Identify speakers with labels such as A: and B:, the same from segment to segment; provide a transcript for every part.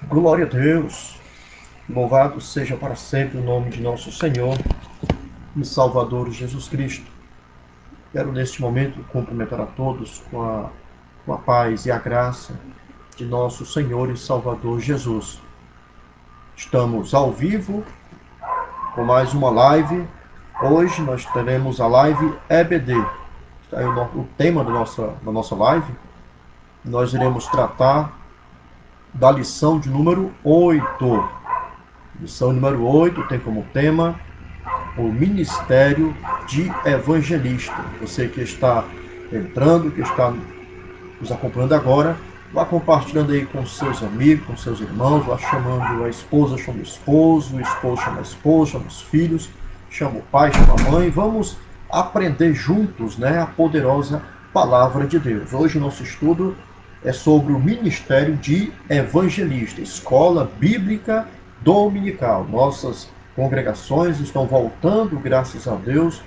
A: Glória a Deus, louvado seja para sempre o nome de nosso Senhor e Salvador Jesus Cristo. Quero neste momento cumprimentar a todos com a paz e a graça de nosso Senhor e Salvador Jesus. Estamos ao vivo com mais uma live. Hoje nós teremos a live EBD. Está aí o tema da nossa live. Nós iremos tratar da lição de número 8. Lição número 8 tem como tema o ministério de evangelista. Você que está entrando, que está nos acompanhando agora, vá compartilhando aí com seus amigos, com seus irmãos, vá chamando a esposa, chama o esposo chama a esposa, chama os filhos, chama o pai, chama a mãe. Vamos aprender juntos, né, a poderosa palavra de Deus. Hoje o nosso estudo é sobre o ministério de evangelista, escola bíblica dominical. Nossas congregações estão voltando, graças a Deus,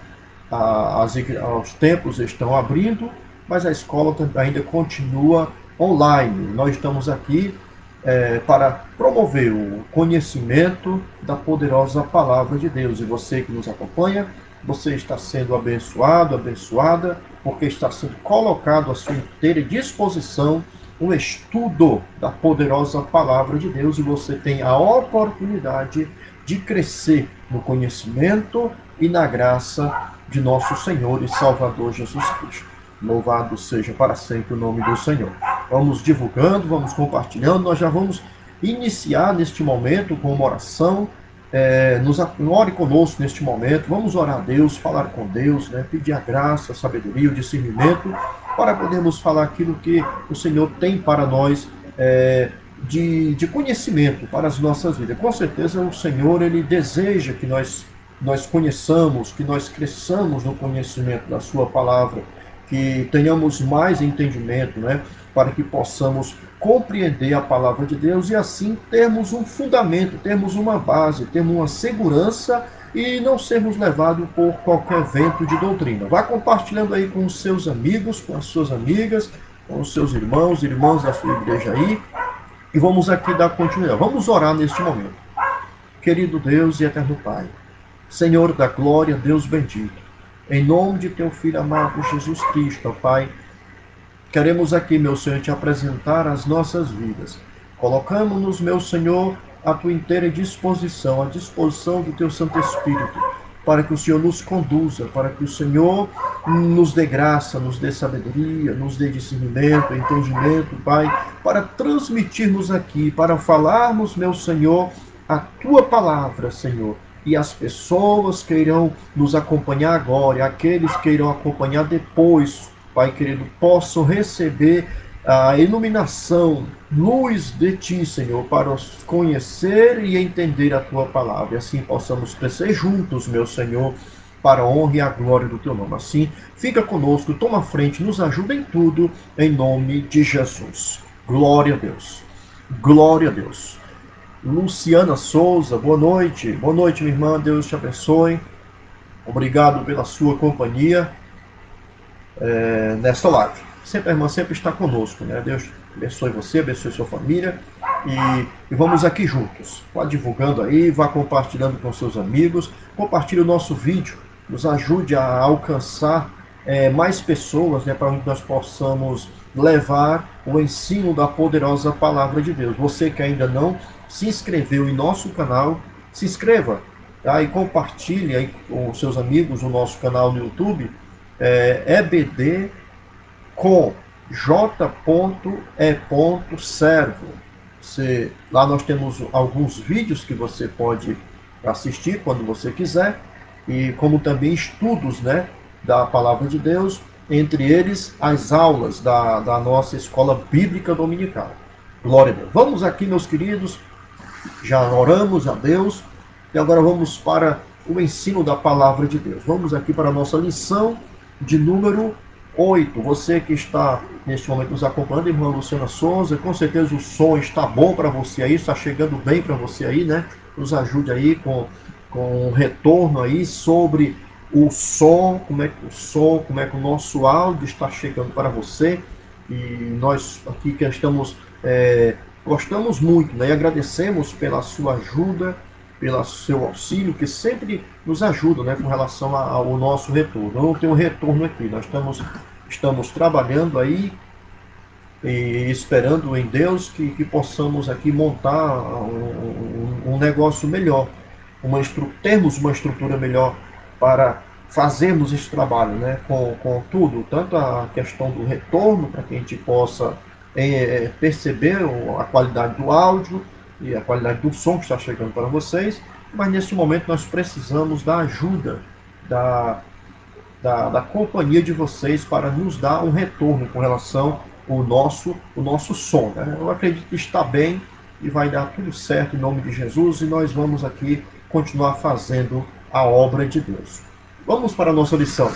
A: os templos estão abrindo, mas a escola ainda continua online. Nós estamos aqui para promover o conhecimento da poderosa palavra de Deus. E você que nos acompanha, você está sendo abençoado, abençoada, porque está sendo colocado à sua inteira disposição o estudo da poderosa palavra de Deus, e você tem a oportunidade de crescer no conhecimento e na graça de nosso Senhor e Salvador Jesus Cristo. Louvado seja para sempre o nome do Senhor. Vamos divulgando, vamos compartilhando. Nós já vamos iniciar neste momento com uma oração. Ore conosco neste momento. Vamos orar a Deus, falar com Deus, né? Pedir a graça, a sabedoria, o discernimento, para podermos falar aquilo que o Senhor tem para nós, de conhecimento para as nossas vidas. Com certeza o Senhor, Ele deseja que nós conheçamos, que nós cresçamos no conhecimento da sua palavra, que tenhamos mais entendimento, né, para que possamos compreender a palavra de Deus e assim termos um fundamento, termos uma base, termos uma segurança e não sermos levados por qualquer vento de doutrina. Vá compartilhando aí com os seus amigos, com as suas amigas, com os seus irmãos e irmãs da sua igreja aí, e vamos aqui dar continuidade. Vamos orar neste momento. Querido Deus e eterno Pai, Senhor da glória, Deus bendito, em nome de teu Filho amado Jesus Cristo, ó Pai, queremos aqui, meu Senhor, te apresentar as nossas vidas. Colocamos-nos, meu Senhor, à tua inteira disposição, à disposição do teu Santo Espírito, para que o Senhor nos conduza, para que o Senhor nos dê graça, nos dê sabedoria, nos dê discernimento, entendimento, Pai, para transmitirmos aqui, para falarmos, meu Senhor, a tua palavra, Senhor, e as pessoas que irão nos acompanhar agora, e aqueles que irão acompanhar depois, Pai querido, possam receber a iluminação, luz de Ti, Senhor, para conhecer e entender a Tua palavra. E assim possamos crescer juntos, meu Senhor, para a honra e a glória do Teu nome. Assim, fica conosco, toma frente, nos ajuda em tudo, em nome de Jesus. Glória a Deus. Glória a Deus. Luciana Souza, boa noite. Boa noite, minha irmã. Deus te abençoe. Obrigado pela sua companhia nesta live. Sempre, a irmã sempre está conosco, né? Deus abençoe você, abençoe sua família. E vamos aqui juntos. Vá divulgando aí, vá compartilhando com seus amigos. Compartilhe o nosso vídeo. Nos ajude a alcançar mais pessoas, né, para que nós possamos levar o ensino da poderosa palavra de Deus. Você que ainda não se inscreveu em nosso canal, se inscreva, tá? E compartilhe aí com seus amigos o nosso canal no YouTube, EBD com j.e.servo. Lá nós temos alguns vídeos que você pode assistir quando você quiser, e como também estudos, né, da palavra de Deus, entre eles as aulas da nossa escola bíblica dominical. Glória a Deus. Vamos aqui, meus queridos, já oramos a Deus e agora vamos para o ensino da palavra de Deus. Vamos aqui para a nossa lição de número 8. Você que está neste momento nos acompanhando, irmã Luciana Souza, com certeza o som está bom para você aí, está chegando bem para você aí, né? Nos ajude aí com um retorno aí sobre o som, como é que o nosso áudio está chegando para você. E nós aqui que estamos gostamos muito, né? E agradecemos pela sua ajuda, pelo seu auxílio, que sempre nos ajuda, né, com relação ao nosso retorno. Eu não tenho retorno aqui, nós estamos trabalhando aí e esperando em Deus que possamos aqui montar um negócio melhor, termos uma estrutura melhor para fazermos esse trabalho, né, com tudo, tanto a questão do retorno, para que a gente possa perceber a qualidade do áudio e a qualidade do som que está chegando para vocês, mas nesse momento nós precisamos da ajuda, da companhia de vocês para nos dar um retorno com relação ao nosso som, né? Eu acredito que está bem e vai dar tudo certo em nome de Jesus e nós vamos aqui continuar fazendo a obra de Deus. Vamos para a nossa lição.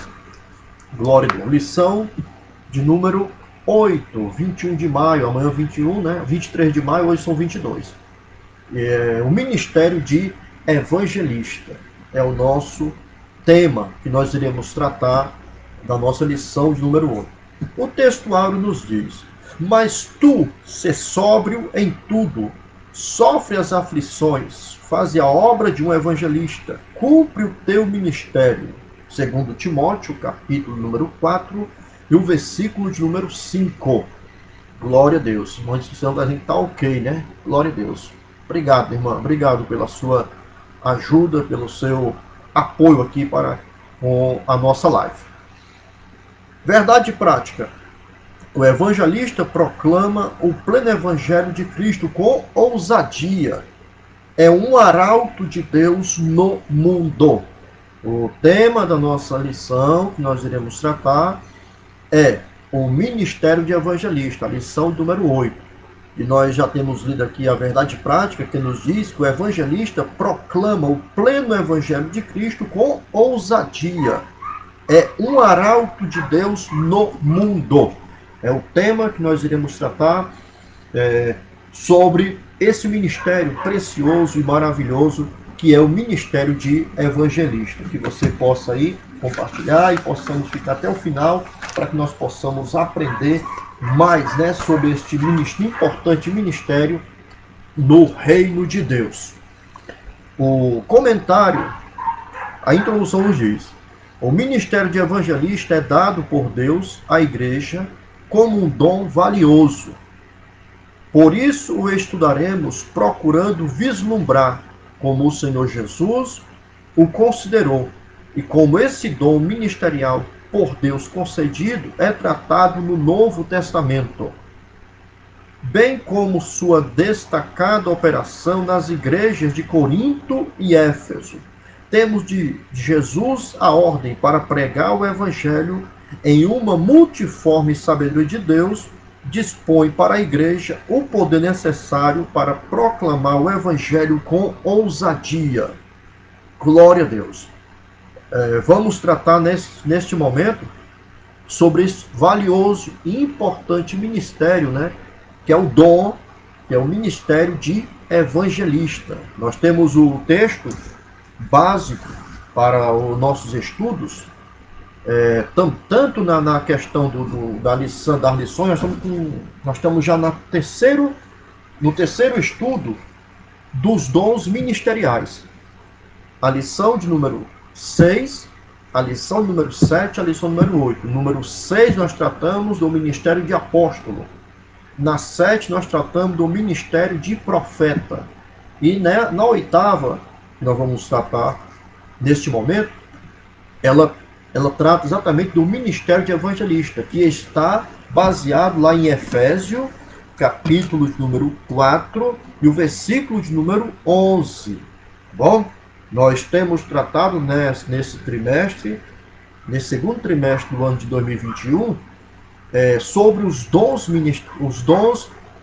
A: Glória a Deus. Lição de número 8, 21 de maio, amanhã 21, né? 23 de maio, hoje são 22. O ministério de evangelista é o nosso tema que nós iremos tratar da nossa lição de número 8. O texto áureo nos diz: mas tu, se sóbrio em tudo, sofre as aflições, faze a obra de um evangelista, cumpre o teu ministério. Segundo Timóteo, capítulo número 4, e o versículo de número 5. Glória a Deus. Uma descrição da gente tá ok, né? Glória a Deus. Obrigado, irmã. Obrigado pela sua ajuda, pelo seu apoio aqui para com a nossa live. Verdade prática. O evangelista proclama o pleno evangelho de Cristo com ousadia. É um arauto de Deus no mundo. O tema da nossa lição, que nós iremos tratar, é o ministério de evangelista, a lição número 8. E nós já temos lido aqui a verdade prática, que nos diz que o evangelista proclama o pleno evangelho de Cristo com ousadia. É um arauto de Deus no mundo. É o tema que nós iremos tratar sobre esse ministério precioso e maravilhoso que é o ministério de evangelista. Que você possa aí compartilhar e possamos ficar até o final para que nós possamos aprender mais, né, sobre este importante ministério no reino de Deus. O comentário, a introdução nos diz: o ministério de evangelista é dado por Deus à igreja como um dom valioso. Por isso o estudaremos procurando vislumbrar como o Senhor Jesus o considerou e como esse dom ministerial por Deus concedido é tratado no Novo Testamento, bem como sua destacada operação nas igrejas de Corinto e Éfeso. Temos de Jesus a ordem para pregar o Evangelho em uma multiforme sabedoria de Deus, dispõe para a igreja o poder necessário para proclamar o Evangelho com ousadia. Glória a Deus. Vamos tratar neste momento sobre esse valioso e importante ministério, né, que é o dom, que é o ministério de evangelista. Nós temos o texto básico para os nossos estudos, tanto na questão das lições, nós estamos já no terceiro estudo dos dons ministeriais. A lição de número 6, a lição número 7, a lição número 8. Número 6 nós tratamos do ministério de apóstolo. Na 7 nós tratamos do ministério de profeta. E na oitava, que nós vamos tratar neste momento, ela trata exatamente do ministério de evangelista, que está baseado lá em Efésios, capítulo de número 4 e o versículo de número 11. Bom? Nós temos tratado nesse segundo trimestre do ano de 2021, sobre os dons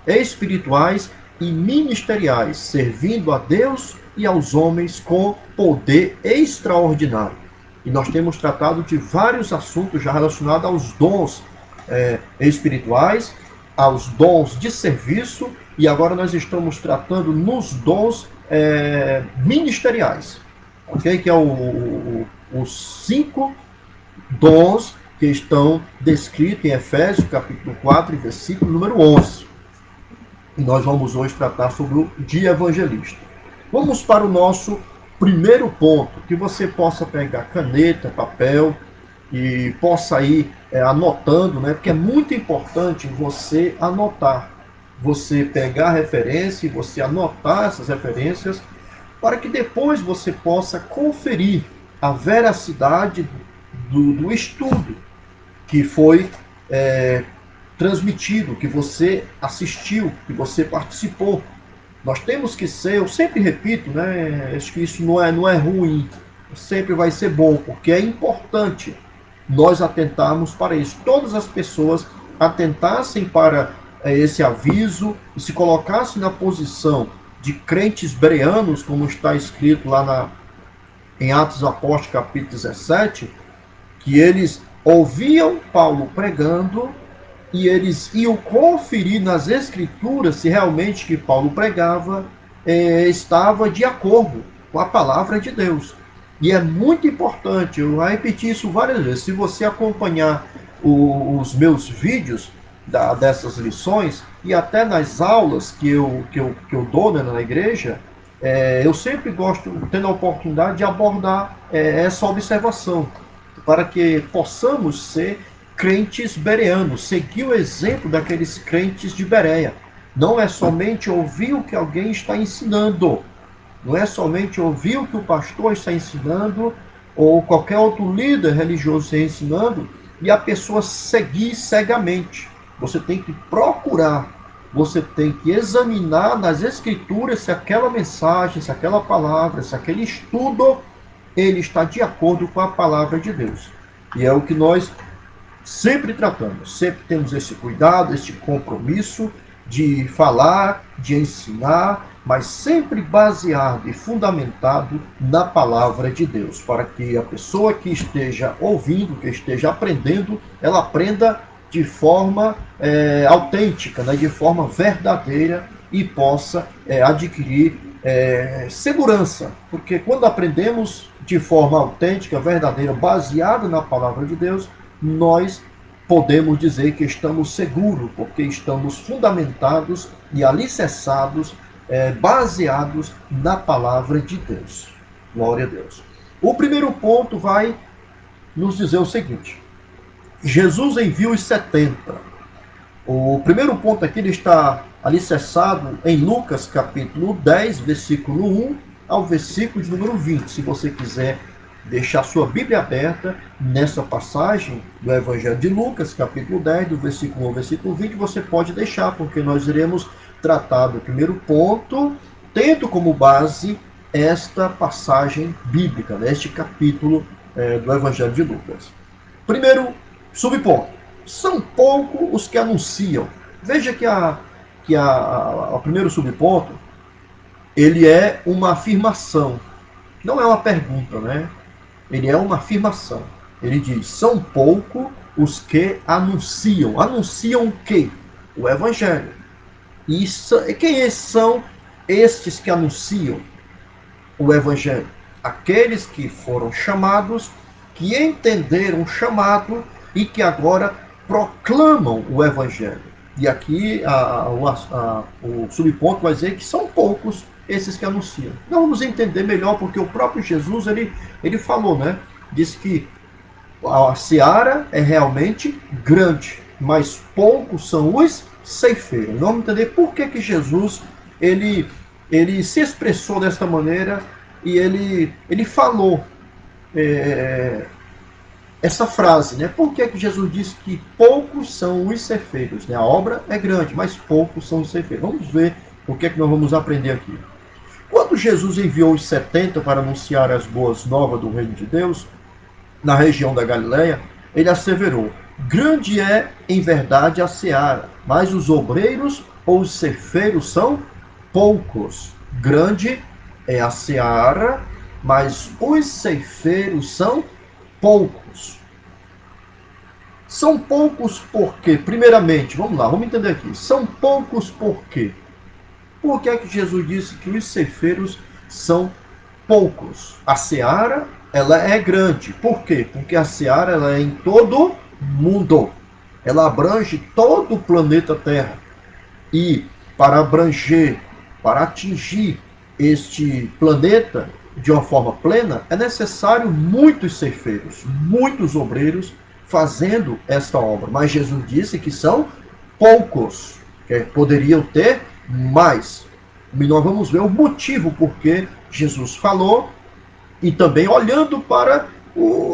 A: espirituais e ministeriais, servindo a Deus e aos homens com poder extraordinário. E nós temos tratado de vários assuntos já relacionados aos dons espirituais, aos dons de serviço, e agora nós estamos tratando nos dons ministeriais, ok? Que é os 5 dons que estão descritos em Efésios, capítulo 4, versículo número 11. E nós vamos hoje tratar sobre o dia evangelista. Vamos para o nosso primeiro ponto, que você possa pegar caneta, papel e possa ir anotando, né? Porque é muito importante você anotar, você pegar a referência e você anotar essas referências para que depois você possa conferir a veracidade do estudo que foi é, transmitido, que você assistiu, que você participou. Nós temos que ser, eu sempre repito, né? Acho que isso não é ruim, sempre vai ser bom, porque é importante nós atentarmos para isso. Todas as pessoas atentassem para esse aviso e se colocassem na posição de crentes bereanos, como está escrito lá em Atos Apóstolos, capítulo 17, que eles ouviam Paulo pregando e eles iam conferir nas escrituras se realmente que Paulo pregava estava de acordo com a palavra de Deus. E é muito importante, eu vou repetir isso várias vezes, se você acompanhar os meus vídeos dessas lições e até nas aulas que eu dou, né, na igreja, eu sempre gosto, tendo a oportunidade de abordar essa observação, para que possamos ser crentes bereanos, seguir o exemplo daqueles crentes de Bereia. Não é somente ouvir o que alguém está ensinando, não é somente ouvir o que o pastor está ensinando ou qualquer outro líder religioso está ensinando e a pessoa seguir cegamente. Você tem que procurar, você tem que examinar nas escrituras se aquela mensagem, se aquela palavra, se aquele estudo, ele está de acordo com a palavra de Deus. E é o que nós sempre tratamos, sempre temos esse cuidado, esse compromisso de falar, de ensinar, mas sempre baseado e fundamentado na palavra de Deus, para que a pessoa que esteja ouvindo, que esteja aprendendo, ela aprenda de forma autêntica, né, de forma verdadeira e possa adquirir segurança, porque quando aprendemos de forma autêntica, verdadeira, baseada na palavra de Deus, nós podemos dizer que estamos seguros, porque estamos fundamentados e alicerçados, baseados na palavra de Deus. Glória a Deus. O primeiro ponto vai nos dizer o seguinte: Jesus enviou os 70. O primeiro ponto aqui ele está alicerçado em Lucas capítulo 10, versículo 1 ao versículo de número 20. Se você quiser deixar sua Bíblia aberta nessa passagem do Evangelho de Lucas, capítulo 10, do versículo 1 ao versículo 20, você pode deixar, porque nós iremos tratar do primeiro ponto, tendo como base esta passagem bíblica, este capítulo do Evangelho de Lucas. Primeiro subponto: são poucos os que anunciam. Veja que o primeiro subponto, ele é uma afirmação, não é uma pergunta, né? Ele é uma afirmação. Ele diz: são poucos os que anunciam. Anunciam o quê? O Evangelho. E quem são estes que anunciam o Evangelho? Aqueles que foram chamados, que entenderam o chamado e que agora proclamam o Evangelho. E aqui o subponto vai dizer que são poucos esses que anunciam. Nós vamos entender melhor, porque o próprio Jesus ele falou, né? Disse que a seara é realmente grande, mas poucos são os ceifeiros. Nós vamos entender por que Jesus ele se expressou desta maneira e ele falou essa frase, né? Por que Jesus disse que poucos são os ceifeiros? Né? A obra é grande, mas poucos são os ceifeiros. Vamos ver o que nós vamos aprender aqui. Quando Jesus enviou os 70 para anunciar as boas novas do reino de Deus, na região da Galileia, ele asseverou: grande é, em verdade, a seara, mas os obreiros ou os ceifeiros são poucos. Grande é a seara, mas os ceifeiros são poucos. São poucos por quê? Primeiramente, vamos lá, vamos entender aqui. São poucos por quê? Por que é que Jesus disse que os ceifeiros são poucos? A seara, ela é grande. Por quê? Porque a seara, ela é em todo mundo. Ela abrange todo o planeta Terra. E para abranger, para atingir este planeta de uma forma plena, é necessário muitos ceifeiros, muitos obreiros fazendo esta obra. Mas Jesus disse que são poucos, que poderiam ter mais. E nós vamos ver o motivo por que Jesus falou, e também olhando para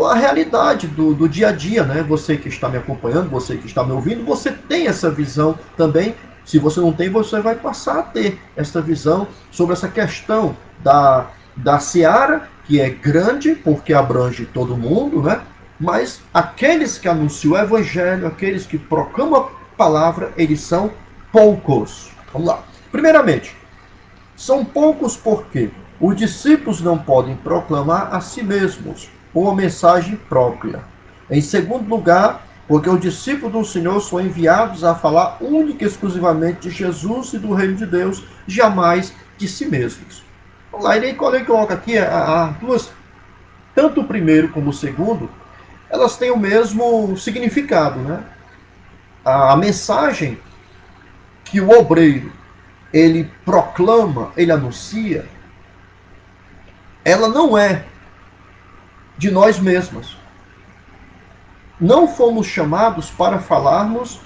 A: a realidade do dia a dia, né? Você que está me acompanhando, você que está me ouvindo, você tem essa visão também. Se você não tem, você vai passar a ter essa visão sobre essa questão da seara, que é grande, porque abrange todo mundo, né? Mas aqueles que anunciam o evangelho, aqueles que proclamam a palavra, eles são poucos. Vamos lá. Primeiramente, são poucos porque os discípulos não podem proclamar a si mesmos uma mensagem própria. Em segundo lugar, porque os discípulos do Senhor são enviados a falar única e exclusivamente de Jesus e do reino de Deus, jamais de si mesmos. Vamos lá, ele coloca aqui as duas, tanto o primeiro como o segundo, elas têm o mesmo significado, né? A mensagem que o obreiro ele proclama, ele anuncia, ela não é de nós mesmos. Não fomos chamados para falarmos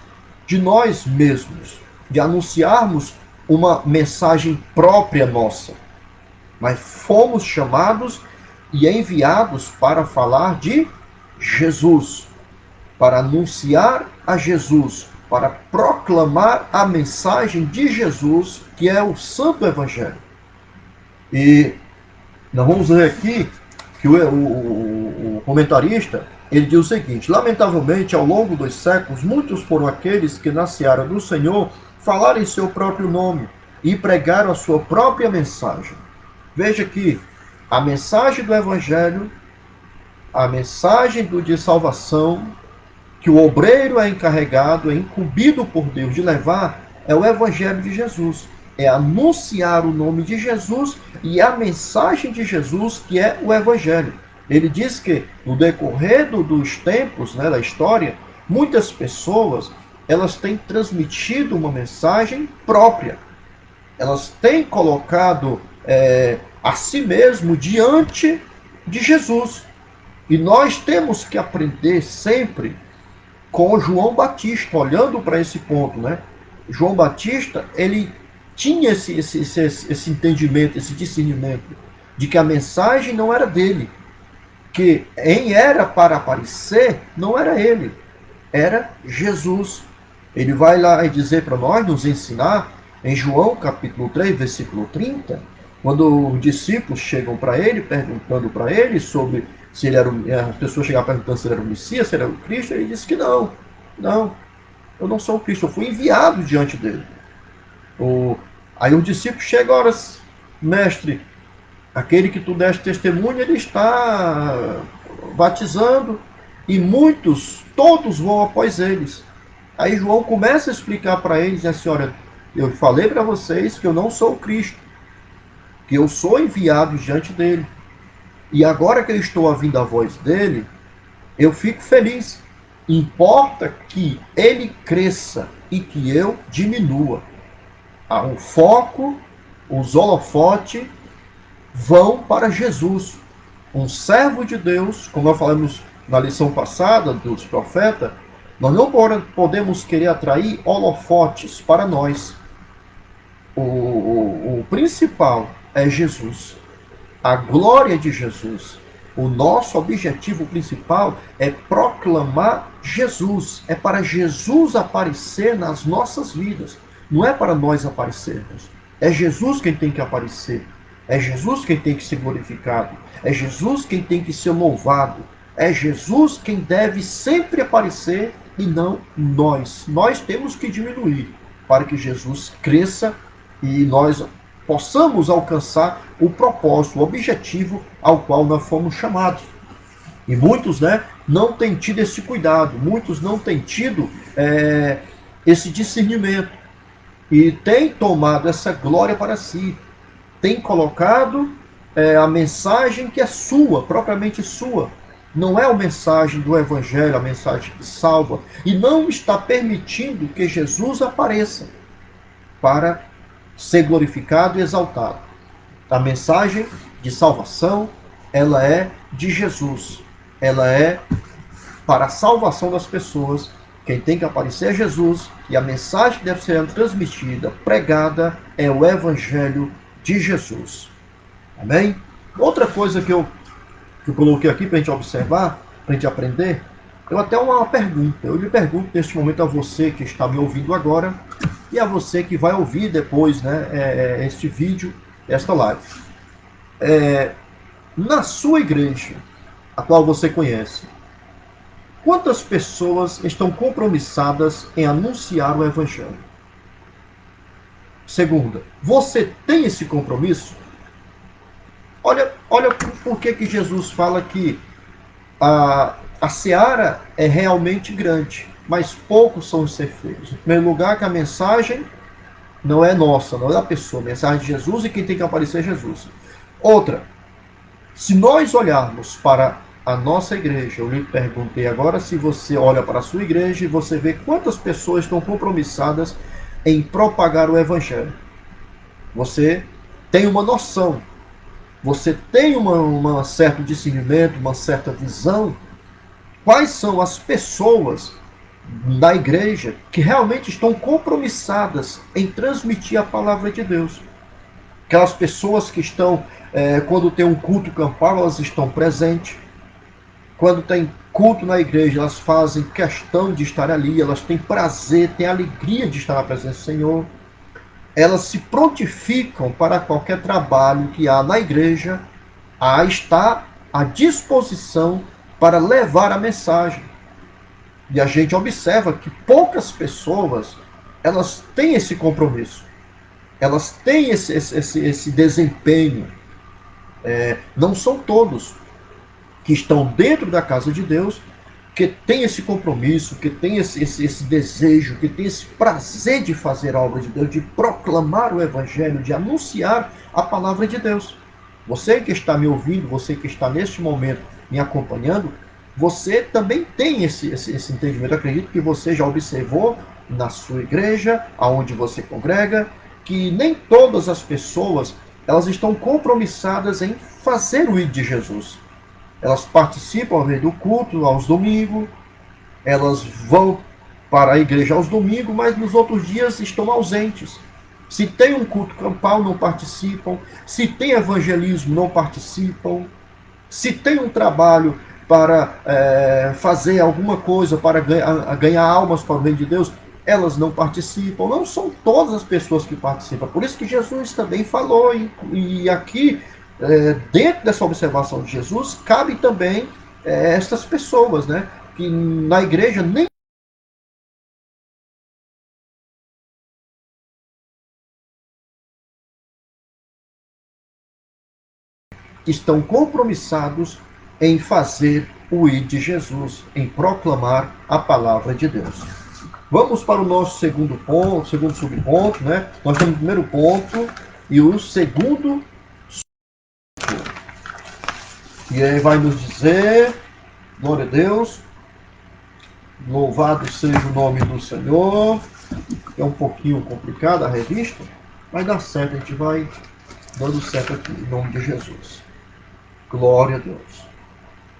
A: de nós mesmos, de anunciarmos uma mensagem própria nossa, mas fomos chamados e enviados para falar de Jesus, para anunciar a Jesus, para proclamar a mensagem de Jesus, que é o Santo Evangelho. E nós vamos ver aqui que o comentarista ele diz o seguinte: lamentavelmente, ao longo dos séculos, muitos foram aqueles que na seara do Senhor falaram em seu próprio nome e pregaram a sua própria mensagem. Veja que a mensagem do Evangelho, a mensagem de salvação, que o obreiro é encarregado, é incumbido por Deus de levar, é o Evangelho de Jesus. É anunciar o nome de Jesus e a mensagem de Jesus, que é o Evangelho. Ele diz que, no decorrer dos tempos, né, da história, muitas pessoas elas têm transmitido uma mensagem própria. Elas têm colocado a si mesmo diante de Jesus. E nós temos que aprender sempre com João Batista, olhando para esse ponto, né? João Batista, ele tinha esse entendimento, esse discernimento, de que a mensagem não era dele, que em era para aparecer, não era ele, era Jesus. Ele vai lá e dizer para nós, nos ensinar, em João capítulo 3, versículo 30, quando os discípulos chegam para ele, perguntando para ele sobre se ele era as pessoas chegaram perguntando se ele era o Messias, se ele era o Cristo, ele disse que não, eu não sou o Cristo, eu fui enviado diante dele. Aí o discípulo chega, ora, mestre, aquele que tu deste testemunho, ele está batizando, e todos vão após eles. Aí João começa a explicar para eles assim: olha, eu falei para vocês que eu não sou o Cristo, que eu sou enviado diante dele. E agora que eu estou ouvindo a voz dele, eu fico feliz. Importa que ele cresça e que eu diminua. O foco, os holofotes vão para Jesus. Um servo de Deus, como nós falamos na lição passada dos profetas, nós não podemos querer atrair holofotes para nós. O principal é Jesus. A glória de Jesus. O nosso objetivo principal é proclamar Jesus. É para Jesus aparecer nas nossas vidas. Não é para nós aparecermos. É Jesus quem tem que aparecer. É Jesus quem tem que ser glorificado. É Jesus quem tem que ser louvado. É Jesus quem deve sempre aparecer e não nós. Nós temos que diminuir para que Jesus cresça e nós possamos alcançar o propósito, o objetivo ao qual nós fomos chamados. E muitos, não têm tido esse cuidado, muitos não têm tido esse discernimento e têm tomado essa glória para si, têm colocado a mensagem que é sua, propriamente sua. Não é a mensagem do Evangelho, a mensagem que salva, e não está permitindo que Jesus apareça. para ser glorificado e exaltado. A mensagem de salvação, ela é de Jesus. Ela é para a salvação das pessoas. Quem tem que aparecer é Jesus, e a mensagem que deve ser transmitida, pregada, é o Evangelho de Jesus. Amém? Outra coisa que eu coloquei aqui para a gente observar, para a gente aprender, eu até uma pergunta. Eu lhe pergunto neste momento a você que está me ouvindo agora e a você que vai ouvir depois, né, este vídeo, esta live. Na sua igreja, a qual você conhece, quantas pessoas estão compromissadas em anunciar o Evangelho? Segunda, você tem esse compromisso? Olha por que Jesus fala que a seara é realmente grande, mas poucos são os ceifeiros. Em primeiro lugar, que a mensagem não é nossa, não é da pessoa, a mensagem de Jesus, e quem tem que aparecer é Jesus. Outra, se nós olharmos para a nossa igreja, eu lhe perguntei agora se você olha para a sua igreja e você vê quantas pessoas estão compromissadas em propagar o Evangelho. Você tem uma noção, você tem um certo discernimento, uma certa visão. Quais são as pessoas da igreja que realmente estão compromissadas em transmitir a palavra de Deus? Aquelas pessoas que estão, quando tem um culto campal, elas estão presentes. Quando tem culto na igreja, elas fazem questão de estar ali, elas têm prazer, têm alegria de estar na presença do Senhor. Elas se prontificam para qualquer trabalho que há na igreja, está à disposição para levar a mensagem. E a gente observa que poucas pessoas, elas têm esse compromisso. Elas têm esse desempenho. Não são todos que estão dentro da casa de Deus que têm esse compromisso, que têm esse desejo, que têm esse prazer de fazer a obra de Deus, de proclamar o Evangelho, de anunciar a palavra de Deus. Você que está me ouvindo, você que está neste momento me acompanhando, você também tem esse entendimento. Eu acredito que você já observou na sua igreja, aonde você congrega, que nem todas as pessoas elas estão compromissadas em fazer o ID de Jesus. Elas participam do culto aos domingos, elas vão para a igreja aos domingos, mas nos outros dias estão ausentes. Se tem um culto campal, não participam. Se tem evangelismo, não participam. Se tem um trabalho para fazer alguma coisa, para ganhar almas para o reino de Deus, elas não participam. Não são todas as pessoas que participam. Por isso que Jesus também falou, e aqui, dentro dessa observação de Jesus, cabe também estas pessoas, né? Que na igreja nem estão compromissados em fazer o ir de Jesus, em proclamar a palavra de Deus. Vamos para o nosso segundo ponto, segundo subponto, né? Nós temos o primeiro ponto e o segundo. E aí vai nos dizer, glória a Deus, louvado seja o nome do Senhor. É um pouquinho complicada a revista, mas dá certo, a gente vai dando certo aqui, em nome de Jesus. Glória a Deus.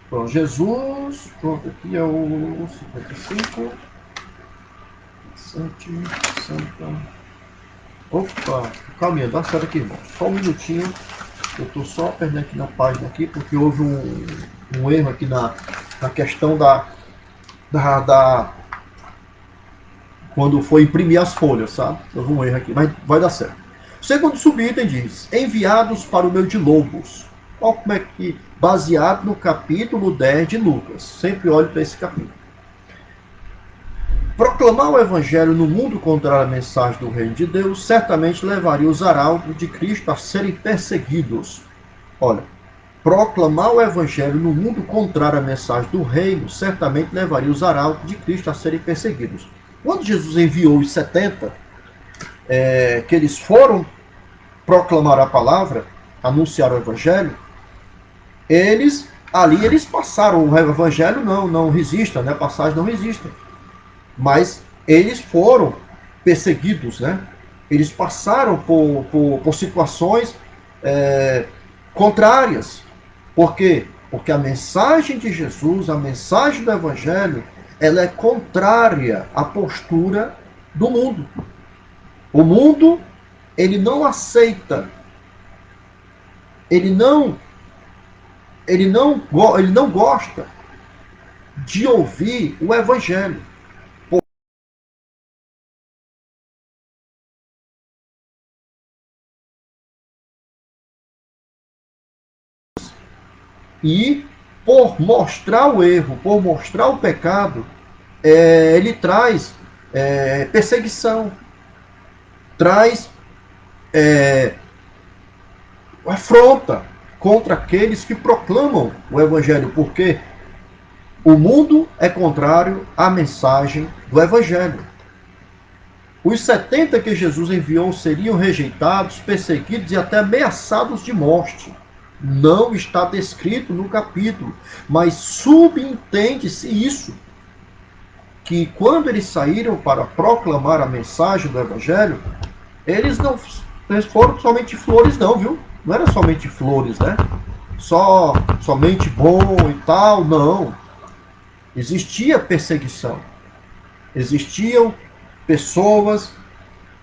A: Pronto, Jesus, pronto, aqui é o 55. Santa. Opa, calminha, dá certo aqui, irmão. Só um minutinho. Eu estou só perdendo aqui na página aqui, porque houve um erro aqui na questão da quando foi imprimir as folhas, sabe? Houve um erro aqui, mas vai dar certo. Segundo subitem diz, enviados para o meio de lobos. Olha como é que, baseado no capítulo 10 de Lucas. Sempre olho para esse capítulo. Proclamar o Evangelho no mundo contrário à mensagem do Reino de Deus certamente levaria os arautos de Cristo a serem perseguidos. Olha, proclamar o Evangelho no mundo contrário à mensagem do Reino certamente levaria os arautos de Cristo a serem perseguidos. Quando Jesus enviou os 70, que eles foram proclamar a palavra, anunciar o Evangelho, eles passaram o Evangelho, não resistam, né? A passagem não resistem. Mas eles foram perseguidos, né? Eles passaram por situações é, contrárias. Por quê? Porque a mensagem de Jesus, a mensagem do Evangelho, ela é contrária à postura do mundo. O mundo, ele não aceita, ele não, ele não gosta de ouvir o Evangelho. E por mostrar o erro, por mostrar o pecado, ele traz perseguição, traz afronta contra aqueles que proclamam o Evangelho, porque o mundo é contrário à mensagem do Evangelho. Os 70 que Jesus enviou seriam rejeitados, perseguidos e até ameaçados de morte. Não está descrito no capítulo, mas subentende-se isso, que quando eles saíram para proclamar a mensagem do Evangelho, eles não eles foram somente flores não, viu? Não era somente flores, né? Somente bom e tal, não. Existia perseguição. Existiam pessoas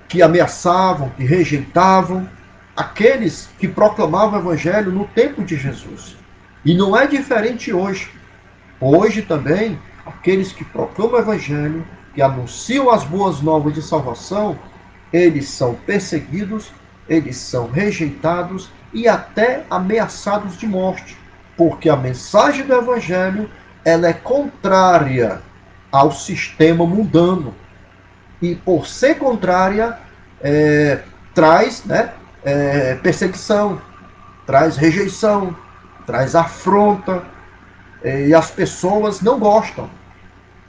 A: que ameaçavam, que rejeitavam aqueles que proclamavam o Evangelho no tempo de Jesus. E não é diferente hoje. Hoje também, aqueles que proclamam o Evangelho, que anunciam as boas novas de salvação, eles são perseguidos, eles são rejeitados e até ameaçados de morte, porque a mensagem do Evangelho ela é contrária ao sistema mundano e por ser contrária traz perseguição, traz rejeição, traz afronta e as pessoas não gostam,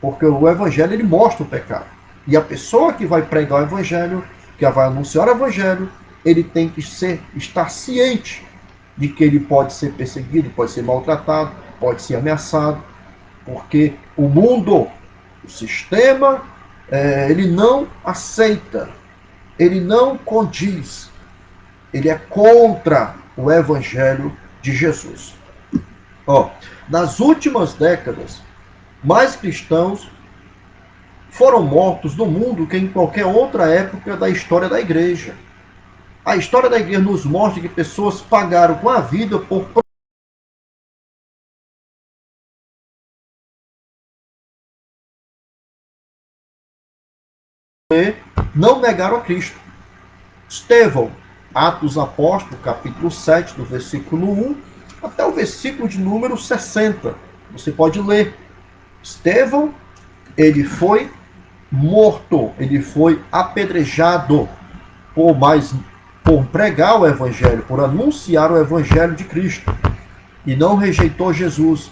A: porque o Evangelho ele mostra o pecado. E a pessoa que vai pregar o Evangelho, que vai anunciar o Evangelho, ele tem que estar ciente de que ele pode ser perseguido, pode ser maltratado, pode ser ameaçado, porque o mundo, o sistema, ele não aceita, ele não condiz, ele é contra o Evangelho de Jesus. Ó, nas últimas décadas, mais cristãos foram mortos no mundo que em qualquer outra época da história da igreja. A história da igreja nos mostra que pessoas pagaram com a vida por não negaram a Cristo. Estevão, Atos Apóstolos, capítulo 7, do versículo 1 até o versículo de número 60. Você pode ler. Estevão, ele foi morto, ele foi apedrejado por pregar o evangelho, por anunciar o evangelho de Cristo, e não rejeitou Jesus.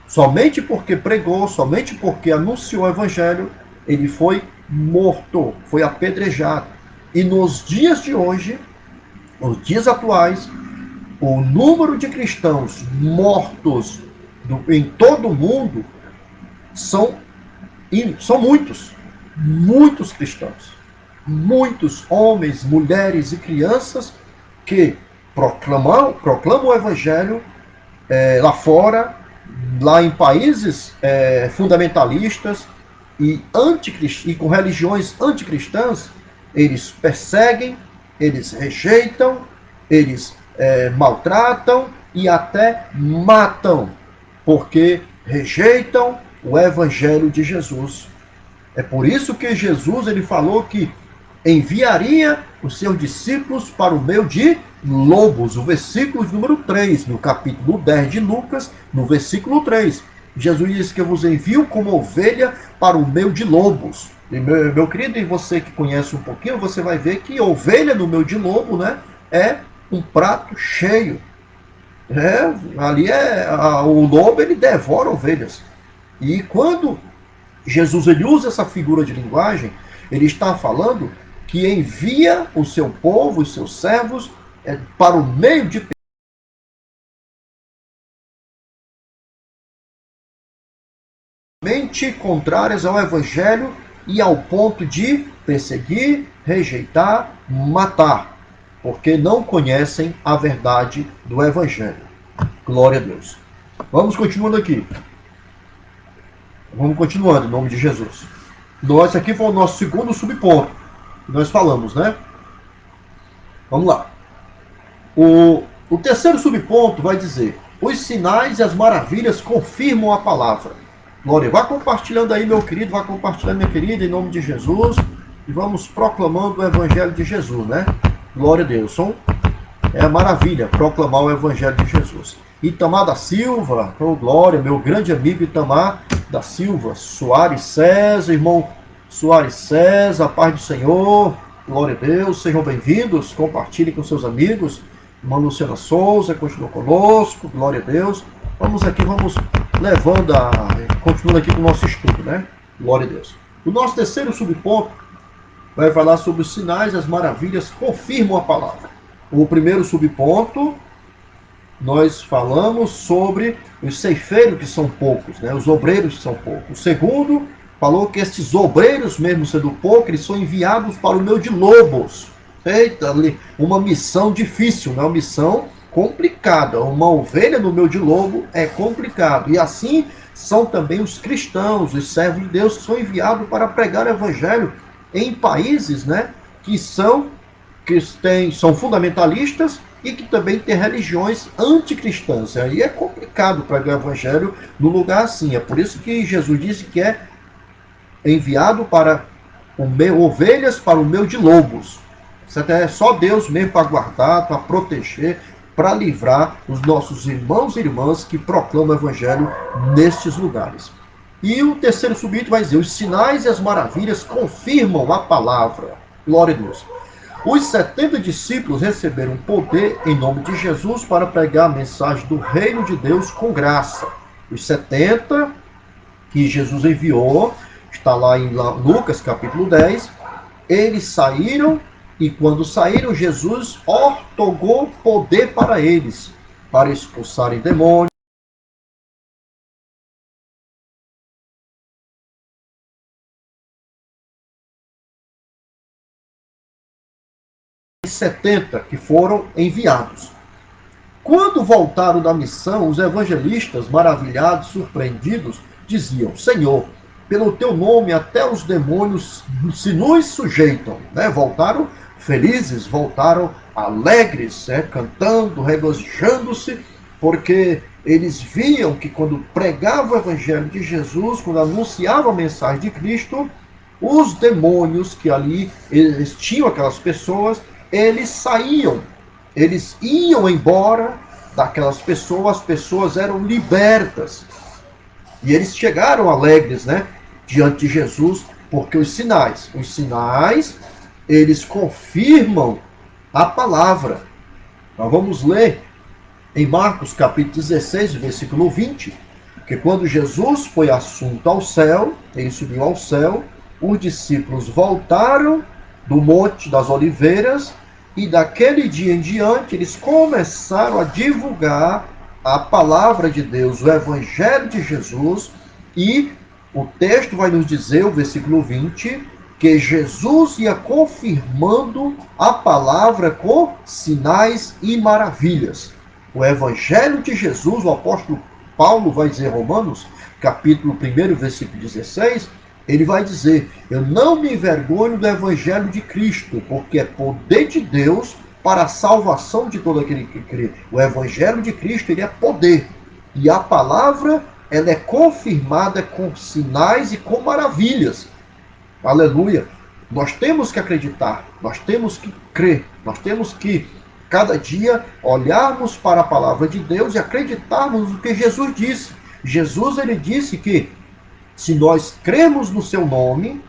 A: Somente porque pregou, somente porque anunciou o evangelho, ele foi morto, foi apedrejado. E nos dias de hoje, nos dias atuais, o número de cristãos mortos em todo o mundo são, são muitos. Muitos cristãos. Muitos homens, mulheres e crianças que proclamam o evangelho lá fora, lá em países fundamentalistas e com religiões anticristãs, eles perseguem, eles rejeitam, eles maltratam e até matam, porque rejeitam o evangelho de Jesus. É por isso que Jesus ele falou que enviaria os seus discípulos para o meio de lobos. O versículo número 3, no capítulo 10 de Lucas, no versículo 3. Jesus disse que eu vos envio como ovelha para o meio de lobos. E meu querido, e você que conhece um pouquinho, você vai ver que ovelha no meio de lobo, né, é um prato cheio. Ali o lobo ele devora ovelhas. E quando Jesus ele usa essa figura de linguagem, ele está falando que envia o seu povo, os seus servos, para o meio de mente contrárias ao evangelho e ao ponto de perseguir, rejeitar, matar, porque não conhecem a verdade do Evangelho. Glória a Deus. Vamos continuando aqui. Vamos continuando, em nome de Jesus. Nós aqui foi o nosso segundo subponto que nós falamos, né? Vamos lá. O terceiro subponto vai dizer: os sinais e as maravilhas confirmam a palavra. Glória, vá compartilhando aí, meu querido, vá compartilhando, minha querida, em nome de Jesus. E vamos proclamando o Evangelho de Jesus, né? Glória a Deus. É maravilha proclamar o Evangelho de Jesus. Itamar da Silva, oh glória, meu grande amigo Itamar da Silva, Soares César, irmão Soares César, a paz do Senhor, glória a Deus, sejam bem-vindos, compartilhem com seus amigos. Irmã Luciana Souza continua conosco, glória a Deus. Vamos levando continuando aqui com o nosso estudo, né? Glória a Deus. O nosso terceiro subponto vai falar sobre os sinais e as maravilhas confirmam a palavra. O primeiro subponto, nós falamos sobre os ceifeiros, que são poucos, né? Os obreiros, que são poucos. O segundo, falou que esses obreiros, mesmo sendo poucos, eles são enviados para o meio de lobos. Eita, uma missão difícil, né? Uma missão complicada. Uma ovelha no meio de lobo é complicado. E assim são também os cristãos, os servos de Deus, que são enviados para pregar o evangelho em países, né, que são fundamentalistas e que também têm religiões anticristãs. Aí é complicado pregar o evangelho no lugar assim. É por isso que Jesus disse que é enviado para ovelhas para o meio de lobos. Isso até é só Deus mesmo para guardar, para proteger, para livrar os nossos irmãos e irmãs que proclamam o evangelho nestes lugares. E o terceiro subítem vai dizer: os sinais e as maravilhas confirmam a palavra. Glória a Deus. Os 70 discípulos receberam poder em nome de Jesus para pregar a mensagem do reino de Deus com graça. Os 70 que Jesus enviou, está lá em Lucas capítulo 10, eles saíram e quando saíram, Jesus outorgou poder para eles, para expulsarem demônios, 70 que foram enviados. Quando voltaram da missão, os evangelistas, maravilhados, surpreendidos, diziam: Senhor, pelo teu nome até os demônios se nos sujeitam. Né? Voltaram felizes, voltaram alegres, cantando, regozijando-se, porque eles viam que quando pregavam o evangelho de Jesus, quando anunciavam a mensagem de Cristo, os demônios que ali eles tinham, aquelas pessoas, eles saíam, eles iam embora daquelas pessoas, as pessoas eram libertas. E eles chegaram alegres, né, diante de Jesus, porque os sinais, eles confirmam a palavra. Nós vamos ler em Marcos capítulo 16, versículo 20, que quando Jesus foi assunto ao céu, ele subiu ao céu, os discípulos voltaram do Monte das Oliveiras e daquele dia em diante eles começaram a divulgar a palavra de Deus, o Evangelho de Jesus, e o texto vai nos dizer, o versículo 20, que Jesus ia confirmando a palavra com sinais e maravilhas. O Evangelho de Jesus, o apóstolo Paulo vai dizer em Romanos, capítulo 1, versículo 16, ele vai dizer: eu não me envergonho do Evangelho de Cristo, porque é poder de Deus para a salvação de todo aquele que crê. O Evangelho de Cristo, ele é poder. E a palavra, ela é confirmada com sinais e com maravilhas. Aleluia. Nós temos que acreditar, nós temos que crer, nós temos que, cada dia, olharmos para a palavra de Deus e acreditarmos no que Jesus disse. Jesus, ele disse que se nós cremos no seu nome,